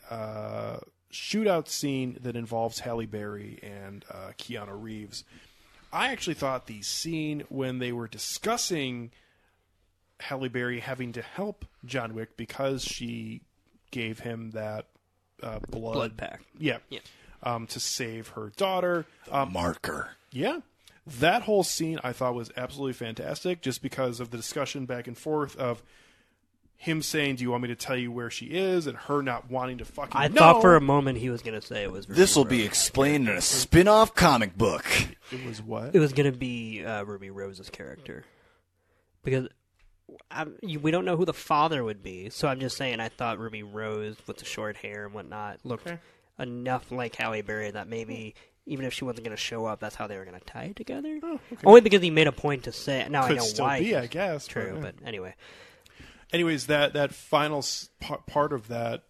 shootout scene that involves Halle Berry and Keanu Reeves. I actually thought the scene when they were discussing Halle Berry having to help John Wick because she gave him that blood pack. Yeah. To save her daughter. Marker. Yeah. That whole scene I thought was absolutely fantastic just because of the discussion back and forth of him saying, do you want me to tell you where she is? And her not wanting to fucking know. I thought for a moment he was going to say it was Ruby This will Rose. be explained in a spin-off comic book. It was what? It was going to be Ruby Rose's character. Because we don't know who the father would be. So I'm just saying I thought Ruby Rose with the short hair and whatnot looked enough like Halle Berry that maybe even if she wasn't going to show up, that's how they were going to tie it together. Oh, okay. Only because he made a point to say it. Now Could I know still why. Be, I guess. True, but anyway. Anyways, that final part of that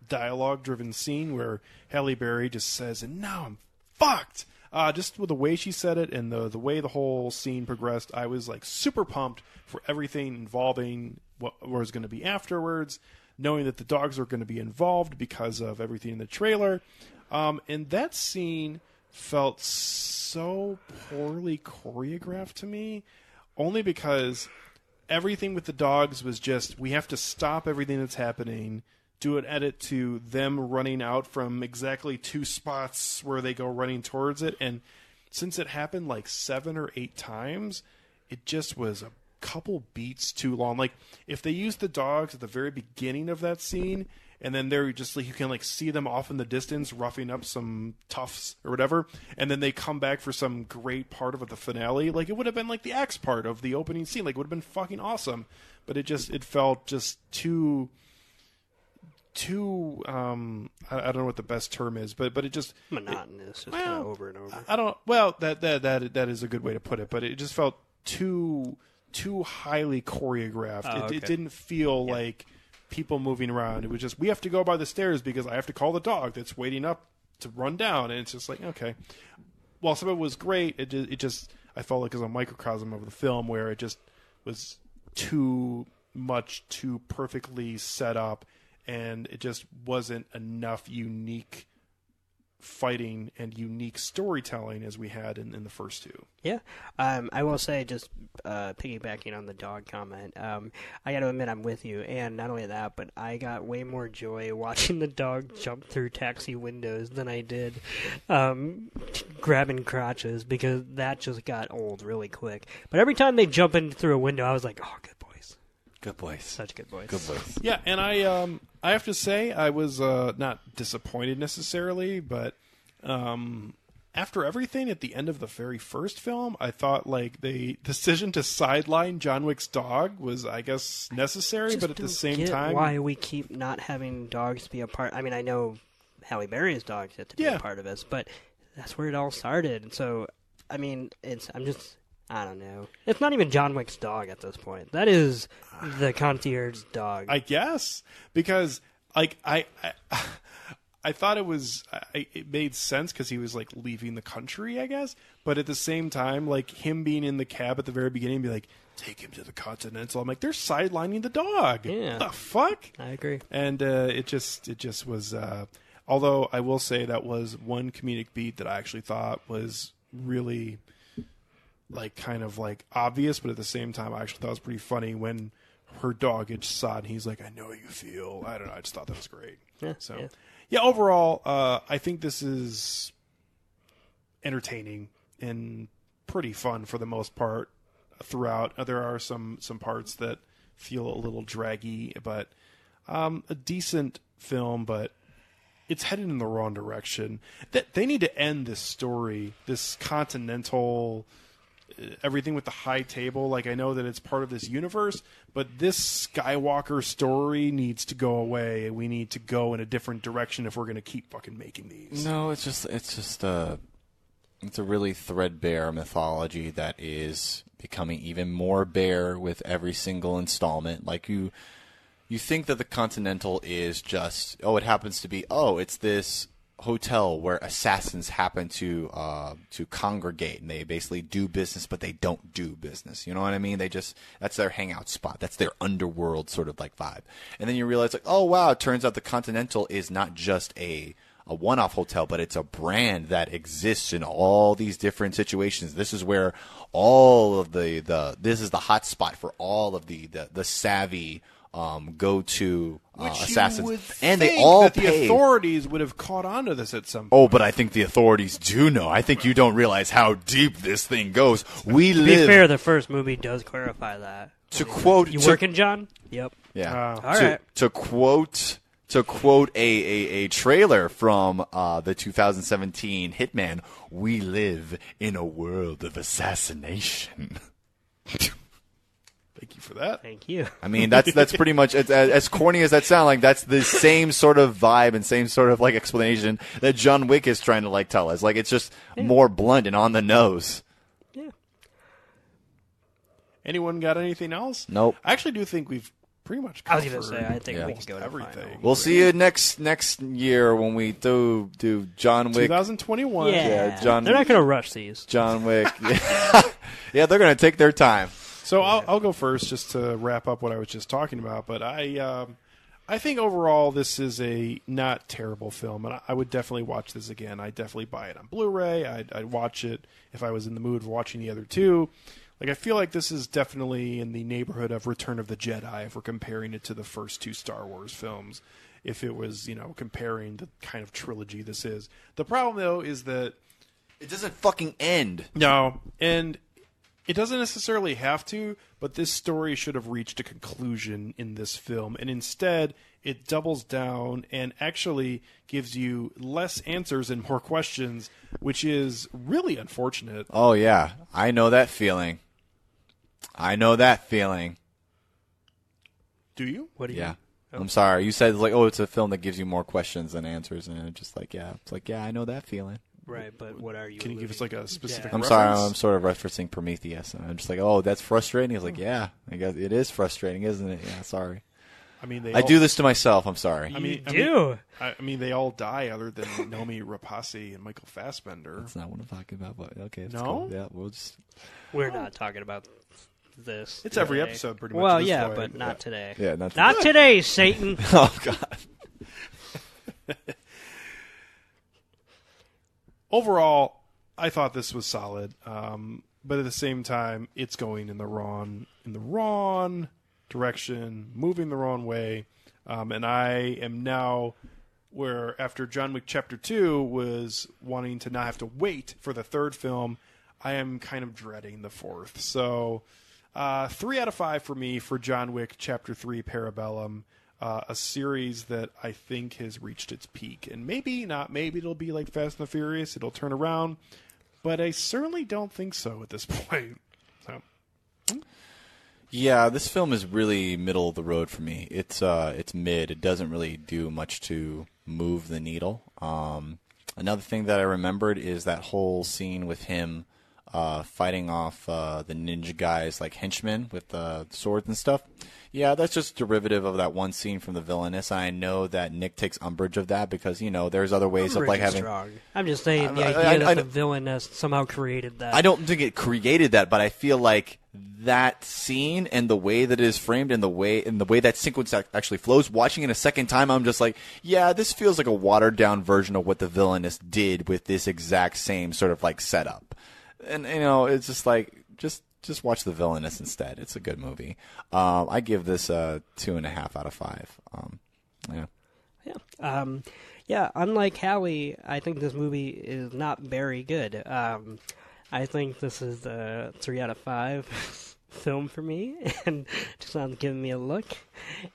dialogue-driven scene where Halle Berry just says, and now I'm fucked. Just with the way she said it and the way the whole scene progressed, I was like super pumped for everything involving what was going to be afterwards, knowing that the dogs are going to be involved because of everything in the trailer. And that scene felt so poorly choreographed to me, only because everything with the dogs was just, we have to stop everything that's happening, do an edit to them running out from exactly two spots where they go running towards it. And since it happened like 7 or 8 times, it just was a couple beats too long. Like, if they used the dogs at the very beginning of that scene, and then they're just like, you can like see them off in the distance roughing up some toughs or whatever, and then they come back for some great part of the finale, like it would have been like the X part of the opening scene, like it would have been fucking awesome. But it felt just too I don't know what the best term is, but it just monotonous, just kind of over and over. I don't. Well, that is a good way to put it, but it just felt too highly choreographed. Oh, okay. It didn't feel like people moving around. It was just, we have to go by the stairs because I have to call the dog that's waiting up to run down, and it's just like, okay. While some of it was great, it just I felt like it was a microcosm of the film where it just was too much, too perfectly set up. And it just wasn't enough unique fighting and unique storytelling as we had in the first two. Yeah. I will say, just piggybacking on the dog comment, I got to admit I'm with you. And not only that, but I got way more joy watching the dog jump through taxi windows than I did grabbing crotches, because that just got old really quick. But every time they jump in through a window, I was like, oh, good boys. Good boys. Such good boys. Good boys. Yeah, and I have to say I was not disappointed necessarily, but after everything at the end of the very first film, I thought like the decision to sideline John Wick's dog was, I guess, necessary, but at the same time, why we keep not having dogs be a part. I mean, I know Halle Berry's dogs have to be a part of this, but that's where it all started. And so, I mean, I don't know. It's not even John Wick's dog at this point. That is the concierge's dog. I guess, because like I thought it made sense because he was like leaving the country, I guess. But at the same time, like him being in the cab at the very beginning, be like, take him to the Continental. I'm like, they're sidelining the dog. Yeah. What the fuck? I agree. And it just was. Although I will say that was one comedic beat that I actually thought was really, like, kind of like obvious, but at the same time I actually thought it was pretty funny when her dog gets shot and he's like, I know how you feel. I don't know, I just thought that was great. Yeah, overall I think this is entertaining and pretty fun for the most part throughout. There are some parts that feel a little draggy, but a decent film, but it's headed in the wrong direction. That they need to end this story, this continental, everything with the high table. Like, I know that it's part of this universe, but this Skywalker story needs to go away. We need to go in a different direction if we're going to keep fucking making these. No, it's a really threadbare mythology that is becoming even more bare with every single installment. Like, you think that the Continental is just, it happens to be, it's this hotel where assassins happen to congregate, and they basically do business, but they don't do business. You know what I mean? That's their hangout spot. That's their underworld sort of like vibe. And then you realize, like, oh wow, it turns out the Continental is not just a one-off hotel, but it's a brand that exists in all these different situations. This is where all of this is the hot spot for all of the savvy go-to assassins, and they all that the authorities would have caught on to this at some point. Oh, but I think the authorities do know. I think you don't realize how deep this thing goes. To be fair, the first movie does clarify that. You working, John? Yep. Yeah. All right. To quote a trailer from the 2017 Hitman, we live in a world of assassination. Thank you for that. Thank you. I mean, that's pretty much, as corny as that sounds, like, that's the same sort of vibe and same sort of like explanation that John Wick is trying to like tell us. Like, it's just more blunt and on the nose. Yeah. Anyone got anything else? Nope. I actually do think we've pretty much covered I was going to say, I think we can go to everything. final. We'll see you next year when we do John Wick. 2021. Yeah. John. They're not going to rush these. John Wick. Yeah, they're going to take their time. So I'll go first just to wrap up what I was just talking about. But I think overall this is a not terrible film, and I would definitely watch this again. I'd definitely buy it on Blu-ray. I'd watch it if I was in the mood of watching the other two. Like, I feel like this is definitely in the neighborhood of Return of the Jedi if we're comparing it to the first two Star Wars films. If it was, comparing the kind of trilogy this is. The problem, though, is that it doesn't fucking end. No, and it doesn't necessarily have to, but this story should have reached a conclusion in this film. And instead, it doubles down and actually gives you less answers and more questions, which is really unfortunate. Oh, yeah. I know that feeling. Do you? What do you? Yeah. I'm sorry. You said, like, it's a film that gives you more questions than answers. And it's just like, yeah. It's like, yeah, I know that feeling. Right, but what are you? Can you give us like a specific? I'm reference? sorry, I'm sort of referencing Prometheus, and I'm just like, that's frustrating. He's like, yeah, I guess it is frustrating, isn't it? Yeah, sorry. I mean, I do this to myself. I'm sorry. I mean, they all die other than Nomi Rapace and Michael Fassbender. That's not what I'm talking about. But okay, no, cool. Yeah, we'll just. We're not talking about this. It's today. Every episode, pretty much. Well, at this yeah, point. but not today. Yeah, not today, Satan. Oh God. Overall, I thought this was solid, but at the same time, it's going in the wrong direction, moving the wrong way, and I am now where after John Wick Chapter 2 was wanting to not have to wait for the third film, I am kind of dreading the fourth. So 3 out of 5 for me for John Wick Chapter 3 Parabellum. A series that I think has reached its peak. And maybe not. Maybe it'll be like Fast and the Furious. It'll turn around. But I certainly don't think so at this point. So. Yeah, this film is really middle of the road for me. It's mid. It doesn't really do much to move the needle. Another thing that I remembered is that whole scene with him fighting off the ninja guys like henchmen with swords and stuff. Yeah, that's just derivative of that one scene from The Villainous. I know that Nick takes umbrage of that because, there's other ways of like having. Strong. I'm just saying the idea that The Villainous somehow created that. I don't think it created that, but I feel like that scene and the way that it is framed and the way that sequence actually flows, watching it a second time, I'm just like, yeah, this feels like a watered down version of what The Villainous did with this exact same sort of like setup. And it's just like just watch The Villainous instead. It's a good movie. I give this a 2.5 out of 5. Yeah. Unlike Hallie, I think this movie is not very good. I think this is a 3 out of 5 film for me, and just not giving me a look.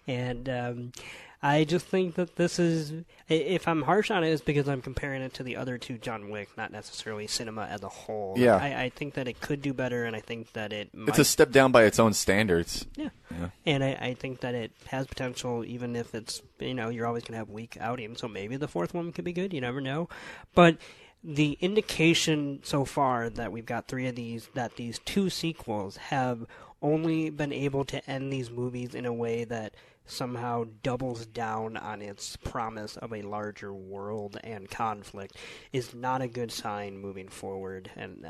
And I just think that this is, if I'm harsh on it, it's because I'm comparing it to the other two John Wick, not necessarily cinema as a whole. Yeah. I think that it could do better, and I think that it might. It's a step down by its own standards. Yeah. And I think that it has potential, even if it's, you're always going to have weak outings, so maybe the fourth one could be good, you never know. But the indication so far that we've got 3 of these, that these 2 sequels have only been able to end these movies in a way that somehow doubles down on its promise of a larger world and conflict is not a good sign moving forward. And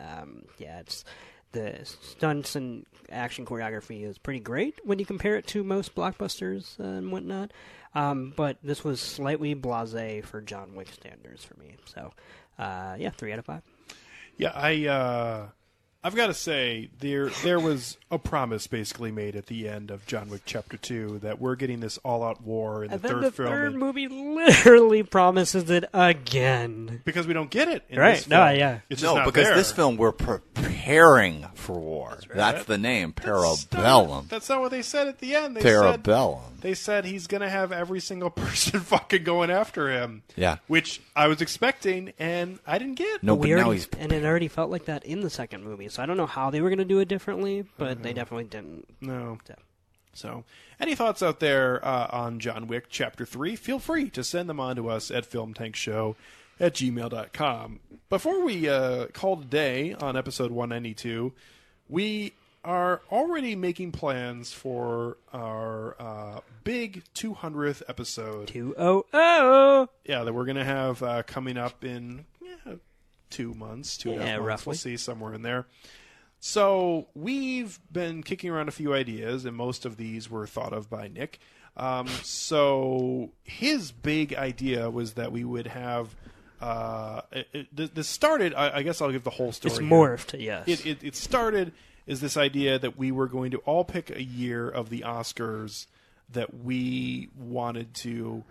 it's the stunts and action choreography is pretty great when you compare it to most blockbusters and whatnot. But this was slightly blasé for John Wick standards for me. So 3 out of 5. Yeah, I've got to say, there was a promise basically made at the end of John Wick Chapter 2 that we're getting this all-out war in the third film. The third movie literally promises it again. Because we don't get it in right. this film. No, yeah. It's just not because there. this film, we're preparing for war. That's the name, Parabellum. That's not what they said at the end. Parabellum. They said he's going to have every single person fucking going after him. Yeah. Which I was expecting, and I didn't get. No, but now he's... And it already felt like that in the second movie, so I don't know how they were going to do it differently, but they definitely didn't. No. So, any thoughts out there on John Wick Chapter 3, feel free to send them on to us at filmtankshow@gmail.com. Before we call it a day on episode 192, we are already making plans for our big 200th episode. 200! Yeah, that we're going to have coming up in 2 months, 2.5 months. Roughly. We'll see, somewhere in there. So we've been kicking around a few ideas, and most of these were thought of by Nick. So his big idea was that we would have... this started... I guess I'll give the whole story. It's morphed, yes. It started as this idea that we were going to all pick a year of the Oscars that we wanted to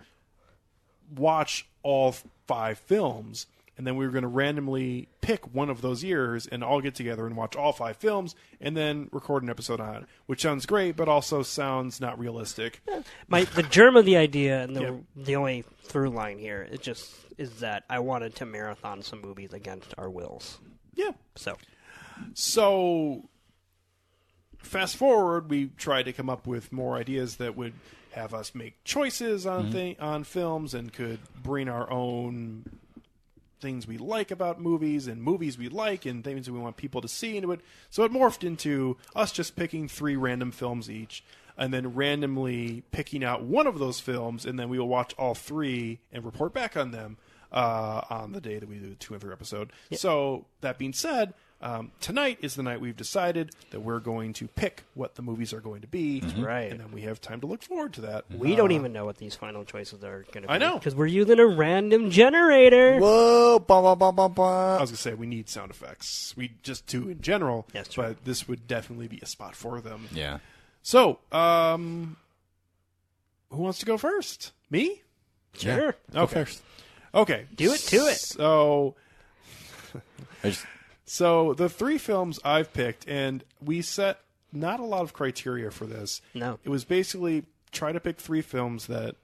watch all 5 films, and then we were going to randomly pick one of those years and all get together and watch all 5 films and then record an episode on it, which sounds great, but also sounds not realistic. The germ of the idea and the only through line here is that I wanted to marathon some movies against our wills. Yeah. So fast forward, we tried to come up with more ideas that would have us make choices on on films and could bring our own things we like about movies and movies we like and things that we want people to see into it. So it morphed into us just picking 3 random films each and then randomly picking out one of those films, and then we will watch all 3 and report back on them on the day that we do the 200th episode. Yep. So that being said, tonight is the night we've decided that we're going to pick what the movies are going to be. That's right. And then we have time to look forward to that. We don't even know what these final choices are going to be. I know. Because we're using a random generator. Whoa! Bah, bah, bah, bah, I bah. was going to say, we need sound effects. We just do in general. Yes, true. But this would definitely be a spot for them. Yeah. So, who wants to go first? Me? Sure. Go Okay. first. Okay. Do it to it. So the 3 films I've picked, and we set not a lot of criteria for this. No. It was basically try to pick 3 films that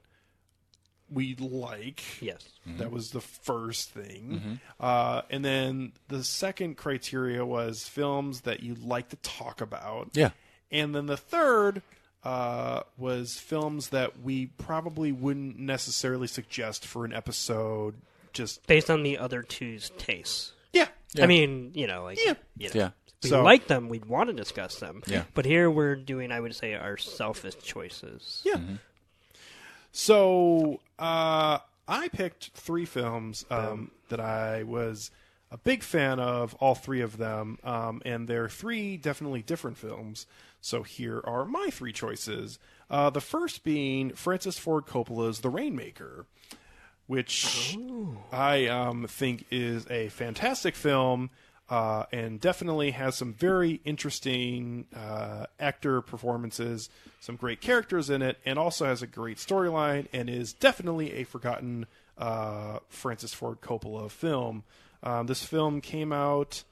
we like. Yes. That was the first thing. And then the second criteria was films that you like to talk about. Yeah. And then the third was films that we probably wouldn't necessarily suggest for an episode. Just Based on the other two's tastes. yeah. I mean, we So- like them, we'd want to discuss them. Yeah. But here we're doing, I would say, our selfish choices. Yeah. So I picked 3 films that I was a big fan of, all 3 of them, and they're 3 definitely different films. So here are my 3 choices. The first being Francis Ford Coppola's The Rainmaker, which I think is a fantastic film and definitely has some very interesting actor performances, some great characters in it, and also has a great storyline and is definitely a forgotten Francis Ford Coppola film. This film came out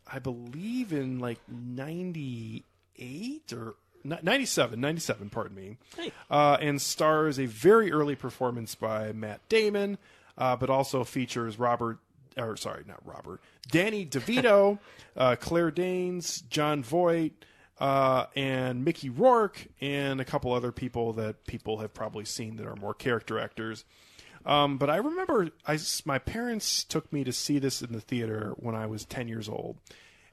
I believe in like 98 or 97, pardon me. Hey. And stars a very early performance by Matt Damon, but also features Danny DeVito, Claire Danes, John Voight, and Mickey Rourke, and a couple other people that people have probably seen that are more character actors. But I remember my parents took me to see this in the theater when I was 10 years old.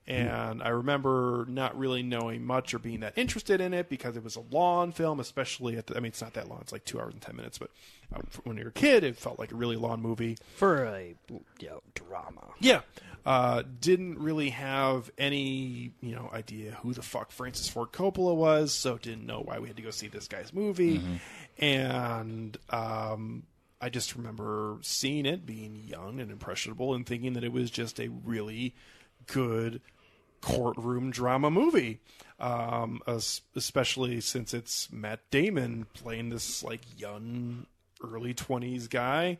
And I remember not really knowing much or being that interested in it because it was a long film, especially it's not that long. It's like 2 hours and 10 minutes. But when you were a kid, it felt like a really long movie. For a drama. Yeah. Didn't really have any, idea who the fuck Francis Ford Coppola was, so didn't know why we had to go see this guy's movie. Mm-hmm. And I just remember seeing it, being young and impressionable, and thinking that it was just a really good courtroom drama movie, especially since it's Matt Damon playing this like young, early 20s guy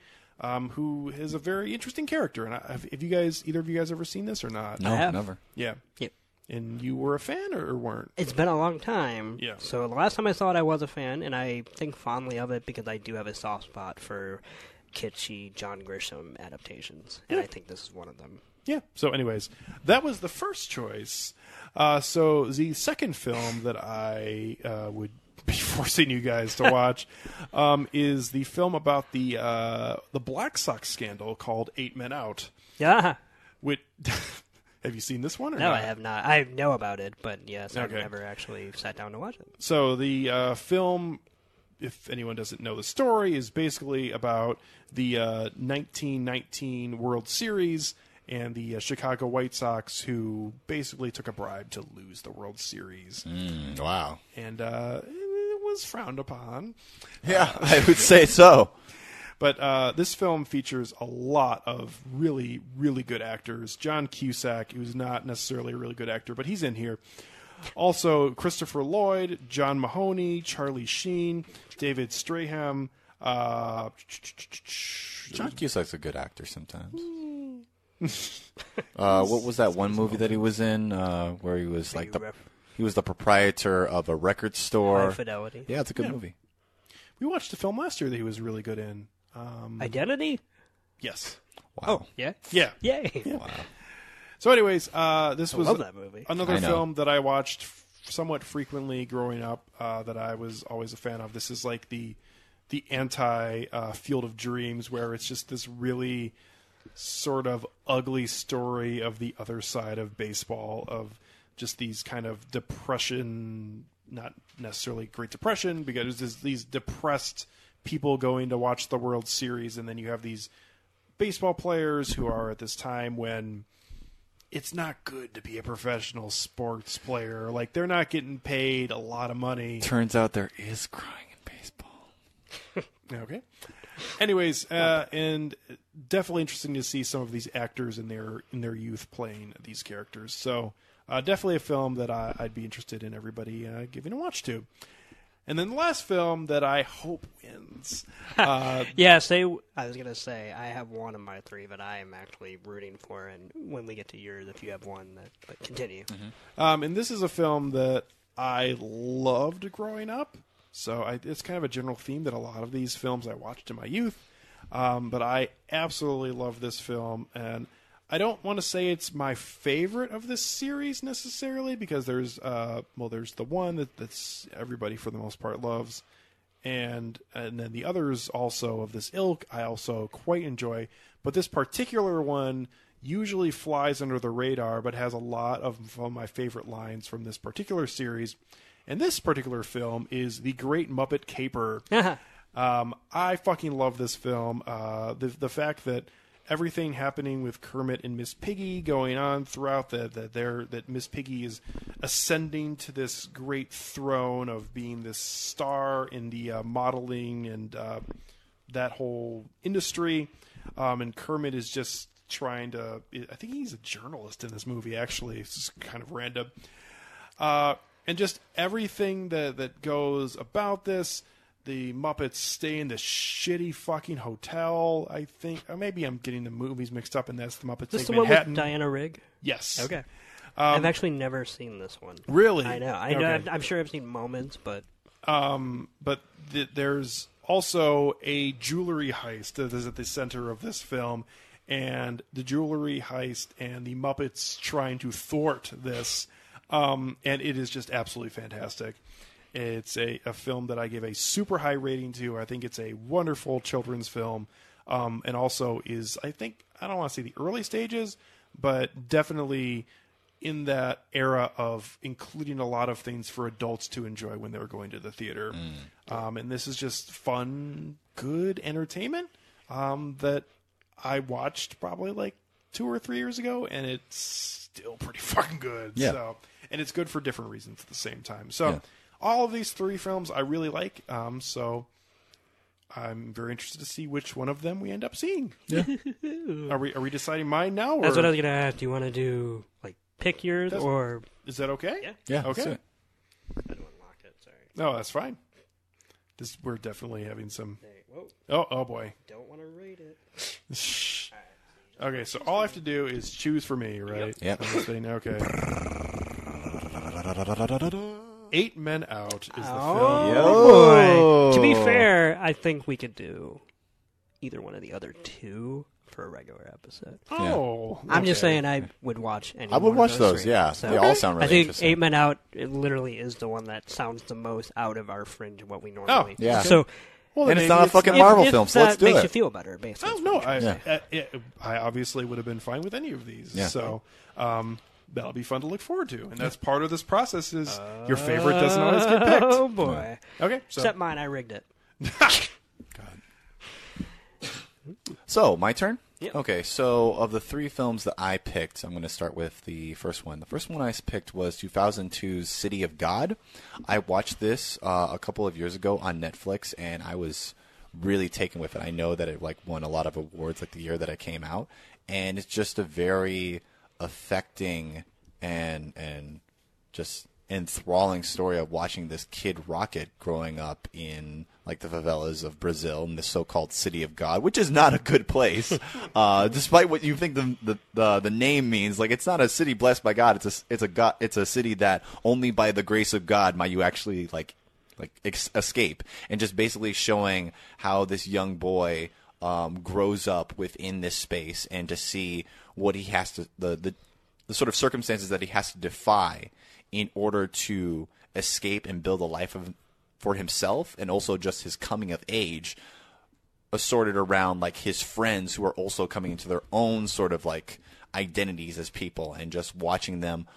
who is a very interesting character. And have either of you guys ever seen this or not? No, never. Yeah. Yep. And you were a fan or weren't? It's been a long time. Yeah. So the last time I saw it, I was a fan, and I think fondly of it because I do have a soft spot for kitschy John Grisham adaptations, and I think this is one of them. Yeah. So anyways, that was the first choice. So the second film that I would be forcing you guys to watch is the film about the Black Sox scandal called 8 Men Out. Yeah. Have you seen this one or No, not? I have not. I know about it, but yes, I've Okay. never actually sat down to watch it. So the film, if anyone doesn't know the story, is basically about the 1919 World Series and the Chicago White Sox, who basically took a bribe to lose the World Series. Wow. And it was frowned upon. Yeah, I would say so. But this film features a lot of really, really good actors. John Cusack, who's not necessarily a really good actor, but he's in here. Also, Christopher Lloyd, John Mahoney, Charlie Sheen, David Strahan. John Cusack's a good actor sometimes. What was that one movie that he was in where he was like he was the proprietor of a record store? High Fidelity. Yeah, it's a good movie. We watched a film last year that he was really good in. Identity? Yes. Wow. Oh, yeah? Yeah. Yay. Wow. So anyways, this was love that movie. another film that I watched somewhat frequently growing up that I was always a fan of. This is like the anti Field of Dreams, where it's just this really sort of ugly story of the other side of baseball, of just these kind of depression, not necessarily Great Depression, because there's these depressed people going to watch the World Series, and then you have these baseball players who are at this time when it's not good to be a professional sports player. Like, they're not getting paid a lot of money. Turns out there is crying in baseball. Okay. Anyways, and definitely interesting to see some of these actors in their youth playing these characters. So definitely a film that I'd be interested in everybody giving a watch to. And then the last film that I hope wins. Yes, I was going to say, I have one of my three that I am actually rooting for, and when we get to yours, if you have one, but continue. Mm-hmm. And this is a film that I loved growing up. So it's kind of a general theme that a lot of these films I watched in my youth. But I absolutely love this film, and I don't want to say it's my favorite of this series necessarily, because there's the one that's everybody for the most part loves, and then the others also of this ilk I also quite enjoy. But this particular one usually flies under the radar, but has a lot of my favorite lines from this particular series. And this particular film is The Great Muppet Caper. I fucking love this film. The fact that everything happening with Kermit and Miss Piggy going on throughout that Miss Piggy is ascending to this great throne of being this star in the modeling and that whole industry, and Kermit is just trying to. I think he's a journalist in this movie. Actually, it's just kind of random, and just everything that goes about this. the Muppets stay in this shitty fucking hotel. I think, or maybe I'm getting the movies mixed up, and that's the Muppets Is this Take the one Manhattan. with Diana Rigg? Yes. Okay. I've actually never seen this one. Really? I know. Okay. I'm sure I've seen moments, but... But there's also a jewelry heist that is at the center of this film, and the jewelry heist and the Muppets trying to thwart this, and it is just absolutely fantastic. It's a film that I give a super high rating to. I think it's a wonderful children's film, and also is, I think, I don't want to say the early stages, but definitely in that era of including a lot of things for adults to enjoy when they were going to the theater. And this is just fun, good entertainment that I watched probably like 2 or 3 years ago, and it's still pretty fucking good. Yeah. So, and it's good for different reasons at the same time. So all of these 3 films I really like. So I'm very interested to see which one of them we end up seeing. Yeah. Are we deciding mine now? Or? That's what I was going to ask. Do you want to do, like, pick yours, or... Is that okay? Yeah. Yeah. Okay. That's it. I don't unlock it, sorry. No, that's fine. We're definitely having some... Hey, whoa. Oh boy. Don't want to rate it. Shh. Okay, so all I have to do is choose for me, right? Yep. I'm saying, okay. 8 Men Out is the film. Oh, boy. To be fair, I think we could do either one of the other 2 for a regular episode. Oh. I'm just okay. saying I would watch any I would one watch of those, 3. yeah. So They all sound really I think interesting. 8 Men Out, it literally is the one that sounds the most out of our fringe of what we normally do. yeah. So Well, And then it's not maybe a fucking if, Marvel if film, so let's that do makes it. you feel better, based on Oh, no, Yeah. I obviously would have been fine with any of these. Yeah. So that'll be fun to look forward to. And that's part of this process is your favorite doesn't always get picked. Oh, boy. Okay. So. Except mine, I rigged it. So, my turn? Yep. Okay, so of the 3 films that I picked, I'm going to start with the first one. The first one I picked was 2002's City of God. I watched this a couple of years ago on Netflix, and I was really taken with it. I know that it won a lot of awards the year that it came out, and it's just a very affecting and just enthralling story of watching this kid Rocket growing up in the favelas of Brazil in the so-called City of God, which is not a good place, despite what you think the name means. It's not a city blessed by God. It's a city that only by the grace of God might you actually escape, and just basically showing how this young boy grows up within this space, and to see what he has to the sort of circumstances that he has to defy in order to escape and build a life for himself, and also just his coming of age, assorted around his friends who are also coming into their own sort of identities as people, and just watching them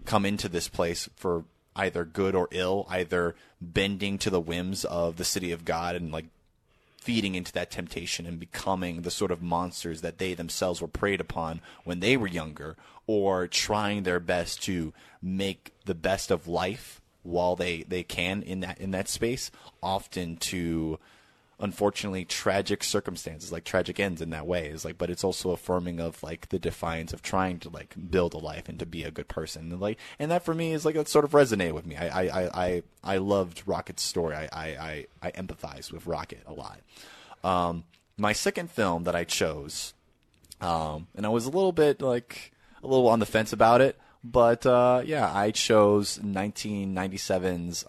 come into this place for either good or ill, either bending to the whims of the City of God and feeding into that temptation and becoming the sort of monsters that they themselves were preyed upon when they were younger, or trying their best to make the best of life while they can in that space, often to unfortunately tragic circumstances, tragic ends in that way. But it's also affirming of the defiance of trying to build a life and to be a good person, and that for me is that sort of resonated with me. I loved Rocket's story. I empathized with Rocket a lot. My second film that I chose, and I was a little bit a little on the fence about it, but I chose 1997's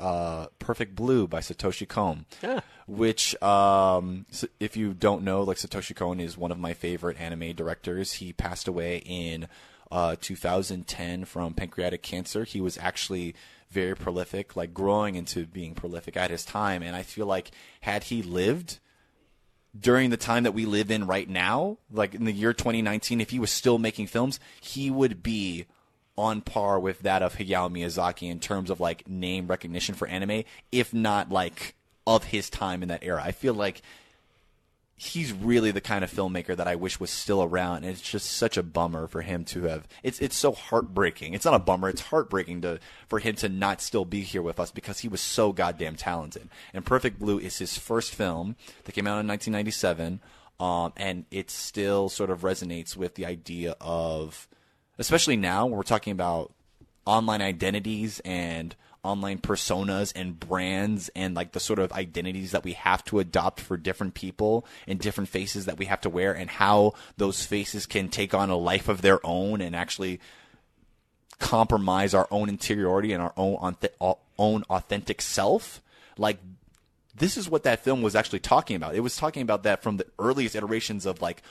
Perfect Blue by Satoshi Kon. Yeah. Which, if you don't know, Satoshi Kon is one of my favorite anime directors. He passed away in 2010 from pancreatic cancer. He was actually very prolific, growing into being prolific at his time. And I feel had he lived during the time that we live in right now, in the year 2019, if he was still making films, he would be on par with that of Hayao Miyazaki in terms of name recognition for anime, if not of his time in that era. I feel he's really the kind of filmmaker that I wish was still around, and it's just such a bummer for him to have. It's so heartbreaking. It's not a bummer. It's heartbreaking for him to not still be here with us, because he was so goddamn talented. And Perfect Blue is his first film that came out in 1997, and it still sort of resonates with the idea of, especially now when we're talking about online identities and online personas and brands and like the sort of identities that we have to adopt for different people and different faces that we have to wear, and how those faces can take on a life of their own and actually compromise our own interiority and our own authentic self. Like, this is what that film was actually talking about. It was talking about that from the earliest iterations of like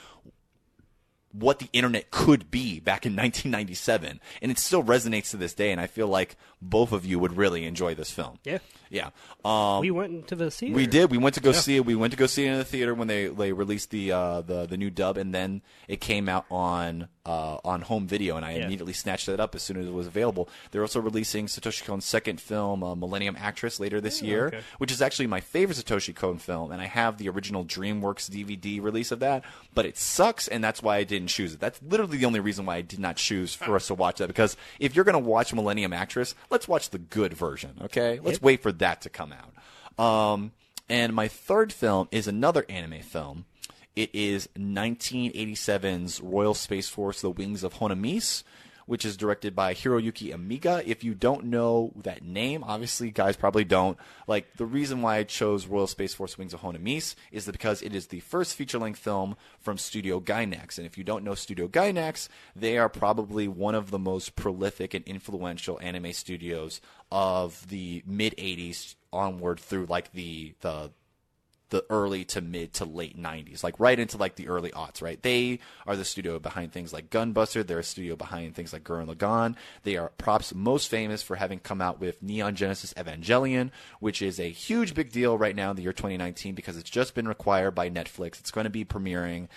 what the internet could be back in 1997, and it still resonates to this day. And I feel like both of you would really enjoy this film. Yeah. Yeah. We went to the theater. We did. We went to go see it. We went to go see it in the theater when they released the new dub, and then it came out on home video, and I immediately snatched it up as soon as it was available. They're also releasing Satoshi Kon's second film, Millennium Actress, later this year, which is actually my favorite Satoshi Kon film, and I have the original DreamWorks DVD release of that, but it sucks, and that's why I didn't choose it. That's literally the only reason why I did not choose for us to watch that, because if you're going to watch Millennium Actress, let's watch the good version, okay? Let's wait for that to come out. And my third film is another anime film. It is 1987's Royal Space Force: The Wings of Honomis, which is directed by Hiroyuki Amiga. If you don't know that name, obviously guys probably don't. Like, the reason why I chose Royal Space Force: Wings of Honomis is because it is the first feature-length film from Studio Gainax. And if you don't know Studio Gainax, they are probably one of the most prolific and influential anime studios of the mid-'80s onward through like the early to mid to late 90s, like right into like the early aughts, right? They are the studio behind things like Gunbuster. They're a studio behind things like Gurren Lagann. They are perhaps most famous for having come out with Neon Genesis Evangelion, which is a huge big deal right now in the year 2019 because it's just been acquired by Netflix. It's going to be premiering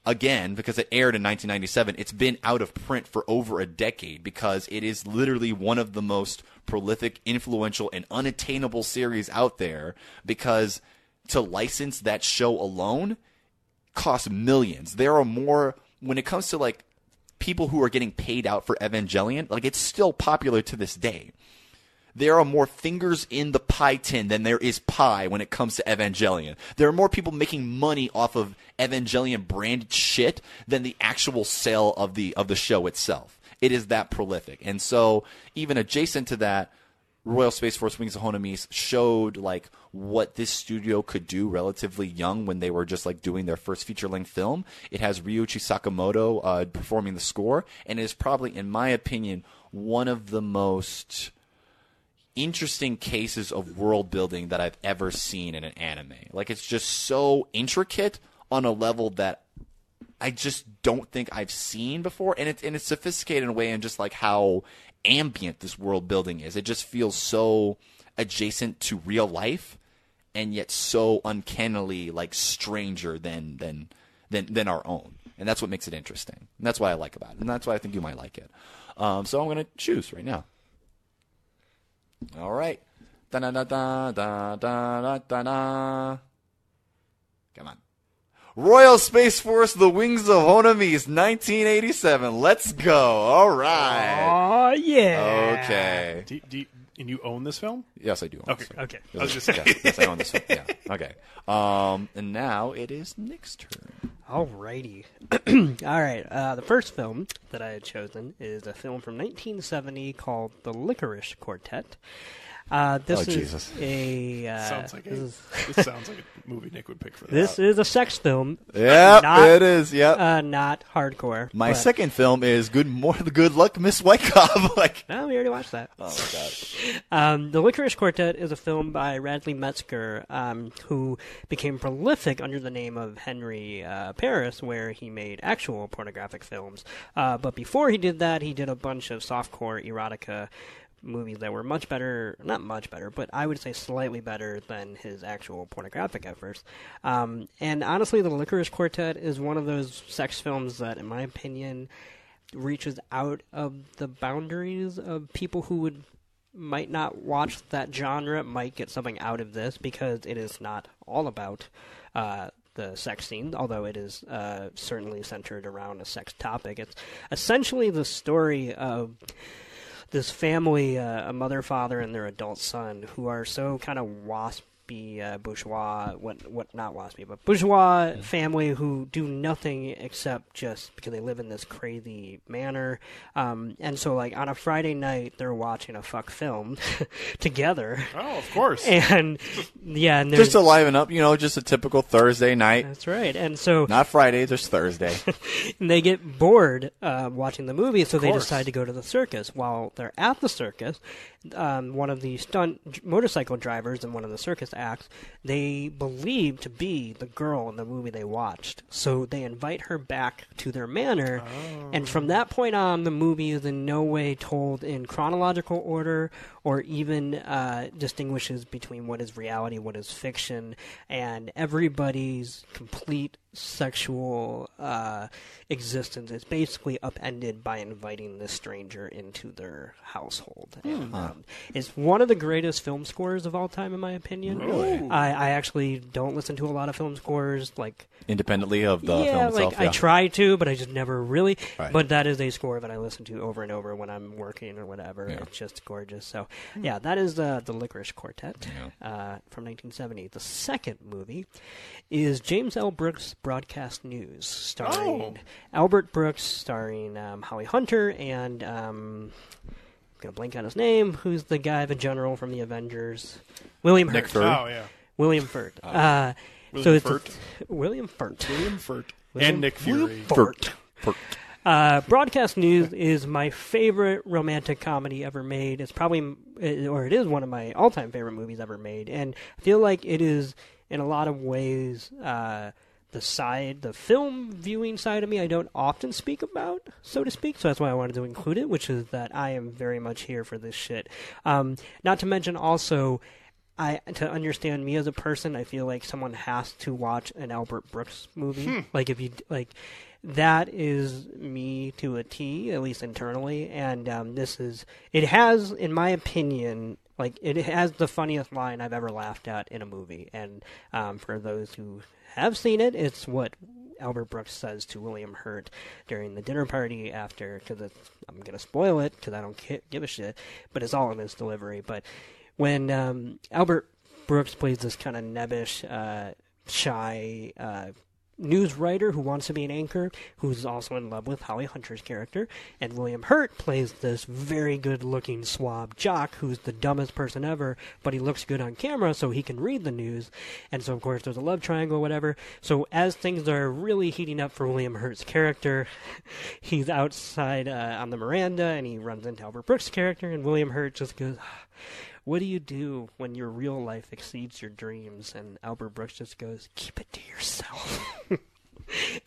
again because it aired in 1997. It's been out of print for over a decade because it is literally one of the most prolific, influential, and unattainable series out there, because to license that show alone costs millions. There are more, when it comes to like people who are getting paid out for Evangelion, like it's still popular to this day. There are more fingers in the pie tin than there is pie when it comes to Evangelion. There are more people making money off of Evangelion branded shit than the actual sale of the show itself. It is that prolific. And so even adjacent to that, Royal Space Force: Wings of Honomis showed like what this studio could do relatively young when they were just like doing their first feature-length film. It has Ryuichi Sakamoto performing the score, and it is probably, in my opinion, one of the most interesting cases of world building that I've ever seen in an anime. Like, it's just so intricate on a level that I just don't think I've seen before, and it's sophisticated in a way, and just like how ambient this world building is. It just feels so adjacent to real life, and yet so uncannily like stranger than our own. And that's what makes it interesting. And that's what I like about it. And that's why I think you might like it. So I'm going to choose right now. All right. Da-da-da-da-da-da-da-da. Come on. Royal Space Force: The Wings of Honomis, 1987. Let's go. All right. Oh, yeah. Okay. And you own this film? Yes, I do own Okay. this film. Okay. I was just saying. Yes, I own this film. Yeah. Okay. And now it is Nick's turn. Alrighty. All right. The first film that I had chosen is a film from 1970 called The Licorice Quartet. This is Jesus. a This sounds like a movie Nick would pick for that. this is a sex film. Yeah, it is. Yep. Not hardcore. My but- second film is Good Luck, Miss Wyckoff. Like, No, we already watched that. oh my god. The Licorice Quartet is a film by Radley Metzger, who became prolific under the name of Henry Paris, where he made actual pornographic films. But before he did that, he did a bunch of softcore erotica movies that were much better, not much better, but I would say slightly better than his actual pornographic efforts. And honestly, The Licorice Quartet is one of those sex films that, in my opinion, reaches out of the boundaries of people who might not watch that genre, might get something out of this, because it is not all about the sex scene, although it is certainly centered around a sex topic. It's essentially the story of this family, a mother, father, and their adult son, who are so kind of bourgeois, not waspy, but bourgeois family who do nothing except just because they live in this crazy manner. And so, like, on a Friday night, they're watching a fuck film together. Oh, of course. And and just to liven up, just a typical Thursday night. That's right. And so not Friday, just Thursday. And they get bored watching the movie, so they decide to go to the circus. While they're at the circus, one of the stunt motorcycle drivers in one of the circus acts, they believe to be the girl in the movie they watched. So they invite her back to their manor, and from that point on, the movie is in no way told in chronological order or even distinguishes between what is reality, what is fiction, and everybody's complete sexual existence is basically upended by inviting this stranger into their household. And, it's one of the greatest film scores of all time, in my opinion. Really? I actually don't listen to a lot of film scores, like independently of the film itself. I try to, but I just never really. Right. But that is a score that I listen to over and over when I'm working or whatever. Yeah. It's just gorgeous. So, that is the Licorice Quartet from 1970. The second movie is James L. Brooks' Broadcast News, starring Albert Brooks, starring Holly Hunter, and I'm going to blank on his name, who's the guy, the general from the Avengers? William Hurt. Nick Fury. Oh, yeah. William Furt. William Furt. William Furt. William Furt. And Nick Fury. Furt. Broadcast News is my favorite romantic comedy ever made. It's probably, or it is one of my all-time favorite movies ever made. And I feel like it is, in a lot of ways, the film viewing side of me I don't often speak about, so to speak, so that's why I wanted to include it, which is that I am very much here for this shit. Not to mention also, to understand me as a person, I feel like someone has to watch an Albert Brooks movie. That is me to a T, at least internally, and it has, in my opinion, it has the funniest line I've ever laughed at in a movie, and for those who have seen it, it's what Albert Brooks says to William Hurt during the dinner party after, because I'm going to spoil it because I don't give a shit, but it's all in his delivery. But when Albert Brooks plays this kind of nebbish, shy news writer who wants to be an anchor, who's also in love with Holly Hunter's character, and William Hurt plays this very good-looking suave jock who's the dumbest person ever, but he looks good on camera so he can read the news, and so of course there's a love triangle, whatever. So as things are really heating up for William Hurt's character, he's outside on the veranda, and he runs into Albert Brooks' character, and William Hurt just goes, "What do you do when your real life exceeds your dreams?" And Albert Brooks just goes, "Keep it to yourself."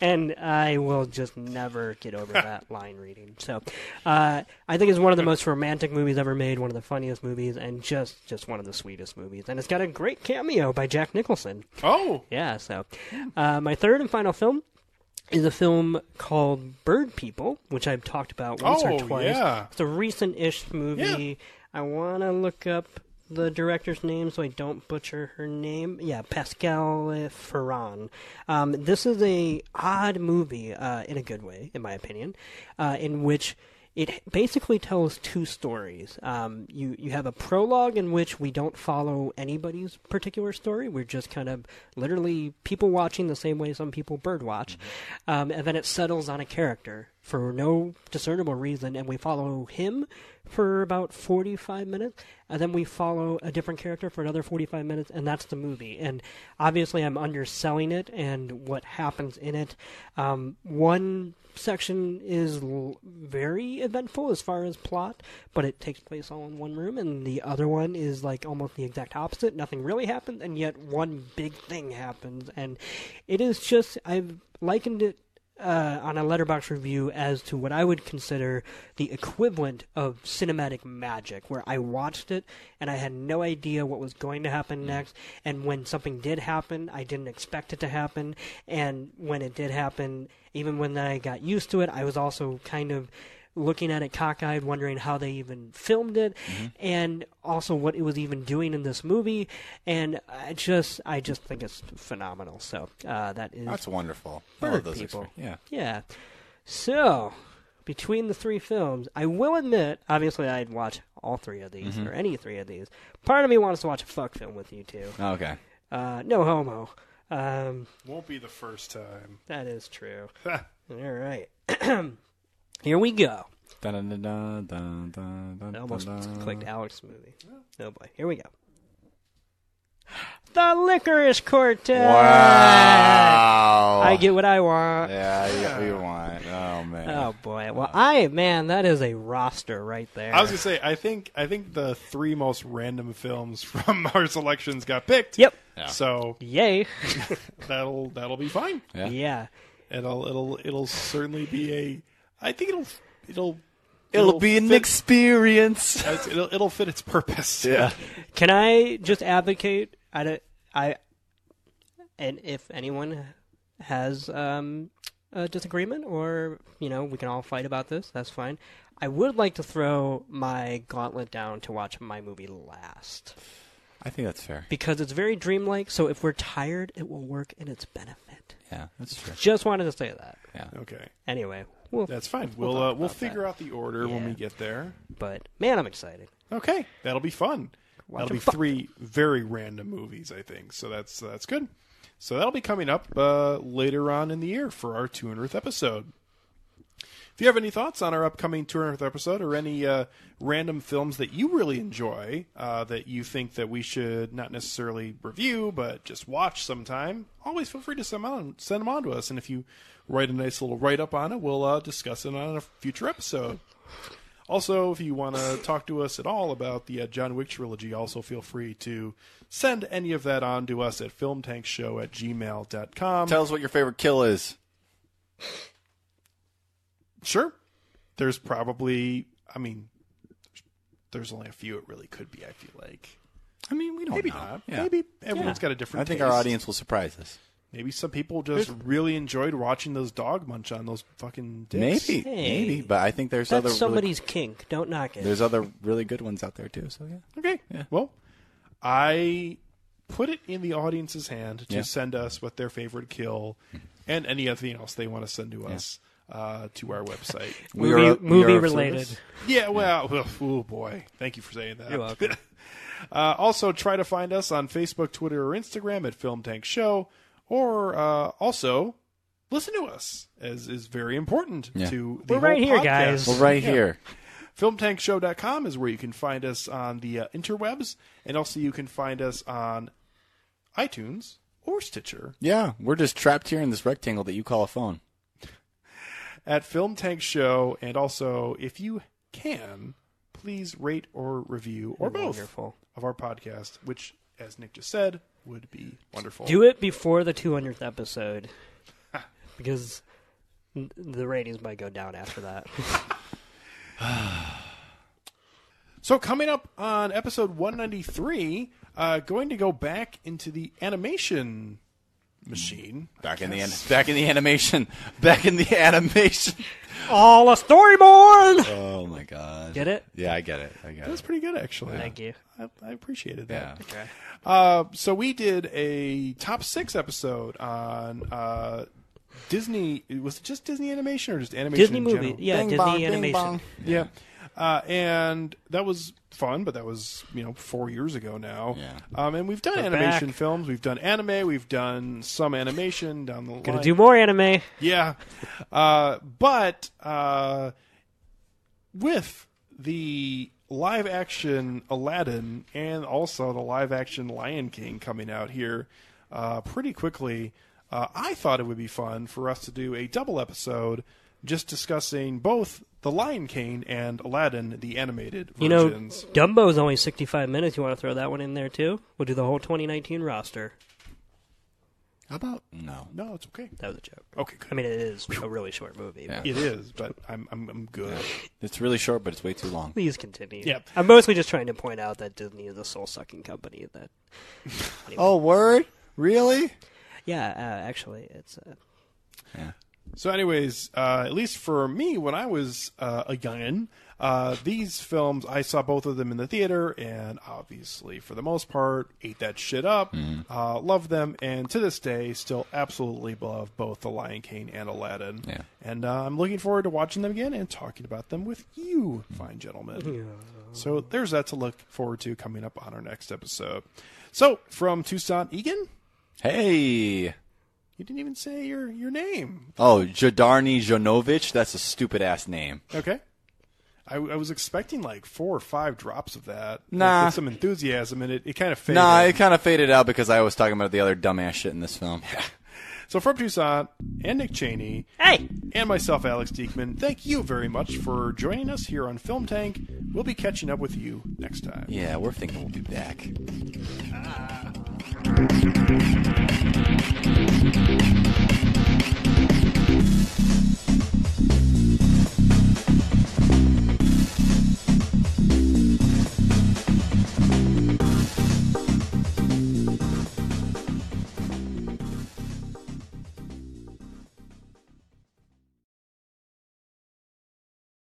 And I will just never get over that line reading. So I think it's one of the most romantic movies ever made, one of the funniest movies, and just one of the sweetest movies. And it's got a great cameo by Jack Nicholson. Oh! Yeah, so my third and final film is a film called Bird People, which I've talked about once or twice. Yeah. It's a recent-ish movie. Yeah. I want to look up the director's name so I don't butcher her name. Yeah, Pascal Ferrand. This is a odd movie, in a good way, in my opinion, in which it basically tells two stories. You have a prologue in which we don't follow anybody's particular story. We're just kind of literally people watching the same way some people bird watch. And then it settles on a character for no discernible reason, and we follow him for about 45 minutes, and then we follow a different character for another 45 minutes, and that's the movie. And obviously I'm underselling it and what happens in it. One section is very eventful as far as plot, but it takes place all in one room, and the other one is like almost the exact opposite. Nothing really happens, and yet one big thing happens, and it is just, I've likened it on a Letterboxd review as to what I would consider the equivalent of cinematic magic, where I watched it and I had no idea what was going to happen next, and when something did happen, I didn't expect it to happen, and when it did happen, even when I got used to it, I was also kind of looking at it cockeyed, wondering how they even filmed it, and also what it was even doing in this movie, and I just think it's phenomenal. So that's wonderful. Bird I love those People. Yeah. Yeah. So between the three films, I will admit, obviously I'd watch all three of these, or any three of these. Part of me wants to watch a fuck film with you two. Okay. No homo. Won't be the first time. That is true. All right. Here we go. I almost clicked Alex movie. Oh boy. Here we go. The Licorice Quartet! Wow. I get what I want. Yeah, you get what you want. Oh, man. Oh boy. Well, that is a roster right there. I was gonna say, I think the three most random films from our selections got picked. Yep. Yeah. So Yay. that'll be fine. Yeah. It'll certainly be I think it'll be an fit- experience. It'll fit its purpose. Yeah. Can I just advocate? And if anyone has a disagreement, or we can all fight about this, that's fine. I would like to throw my gauntlet down to watch my movie last. I think that's fair. Because it's very dreamlike, so if we're tired, it will work in its benefit. Yeah, that's true. Just wanted to say that. Yeah. Okay. Anyway, that's fine. we'll We'll figure that. out the order when we get there. But man, I'm excited. Okay, that'll be fun. Watch That'll be 'em three very random movies, I think. So that's good. So that'll be coming up later on in the year for our 200th episode. If you have any thoughts on our upcoming 200th episode, or any random films that you really enjoy that you think that we should not necessarily review but just watch sometime, always feel free to send them on to us. And if you write a nice little write-up on it, we'll discuss it on a future episode. Also, if you want to talk to us at all about the John Wick trilogy, also feel free to send any of that on to us at filmtankshow@gmail.com. Tell us what your favorite kill is. Sure. There's probably, there's only a few it really could be, I feel like. We don't Maybe know. not. Yeah. Maybe everyone's got a different I think taste. our audience will surprise us. Maybe some people just really enjoyed watching those dog munch on those fucking dicks. Maybe. But I think there's That's other somebody's kink. Don't knock it. there's other really good ones out there too. So yeah. Okay. Yeah. Well, I put it in the audience's hand to Yeah. send us what their favorite kill and anything else they want to send to us to our website. Movie related. Yeah, well, oh boy. Thank you for saying that. You're welcome. Also, try to find us on Facebook, Twitter, or Instagram at Film Tank Show, or also listen to us, as is very important to the We're whole right here, podcast. guys. We're right here. FilmTankShow.com is where you can find us on the interwebs, and also you can find us on iTunes or Stitcher Yeah, we're just trapped here in this rectangle that you call a phone. at Film Tank Show. And also, if you can, please rate or review or both Wonderful. of our podcast, which, as Nick just said, would be wonderful. Do it before the 200th episode, because the ratings might go down after that. So coming up on episode 193, going to go back into the animation machine. Back in the animation. All a storyboard! Oh my god. Get it? Yeah, I get it. That's pretty good, actually. Thank you. I appreciated that. Yeah. Okay. So we did a top 6 episode on Disney. Was it just Disney animation or just animation Disney in movie. general? Yeah, Bing Disney bong, bing animation. bong. Yeah. And that was fun, but that was 4 years ago now. Yeah. And we've done We're animation back. films. We've done anime. We've done some animation down the Gonna line. do more anime. Yeah. But with the live action Aladdin and also the live action Lion King coming out here pretty quickly, I thought it would be fun for us to do a double episode just discussing both the Lion King and Aladdin, the animated versions. Dumbo's only 65 minutes. You want to throw that one in there, too? We'll do the whole 2019 roster. How about no? No, it's okay. That was a joke. Okay, good. I mean, it is a really short movie. Yeah. But It is, but I'm good. It's really short, but it's way too long. please continue. Yep. I'm mostly just trying to point out that Disney is a soul-sucking company. That. Anyway. Oh, word? Really? Yeah, actually, it's... Yeah. So anyways, at least for me, when I was a youngin', These films, I saw both of them in the theater, and obviously, for the most part, ate that shit up. Loved them, and to this day, still absolutely love both The Lion King and Aladdin. Yeah. And I'm looking forward to watching them again and talking about them with you, fine gentlemen. Yeah. So there's that to look forward to coming up on our next episode. So, from Tucson, Egan, Hey. you didn't even say your name. Oh, Jadarni Jonovic? That's a stupid-ass name. Okay. I was expecting like 4 or 5 drops of that. Nah. With some enthusiasm, and it kind of faded. Nah, it kind of faded out because I was talking about the other dumbass shit in this film. So from Tucson, and Nick Cheney, Hey! and myself, Alex Diekman, thank you very much for joining us here on Film Tank. We'll be catching up with you next time. Yeah, we're thinking we'll be back.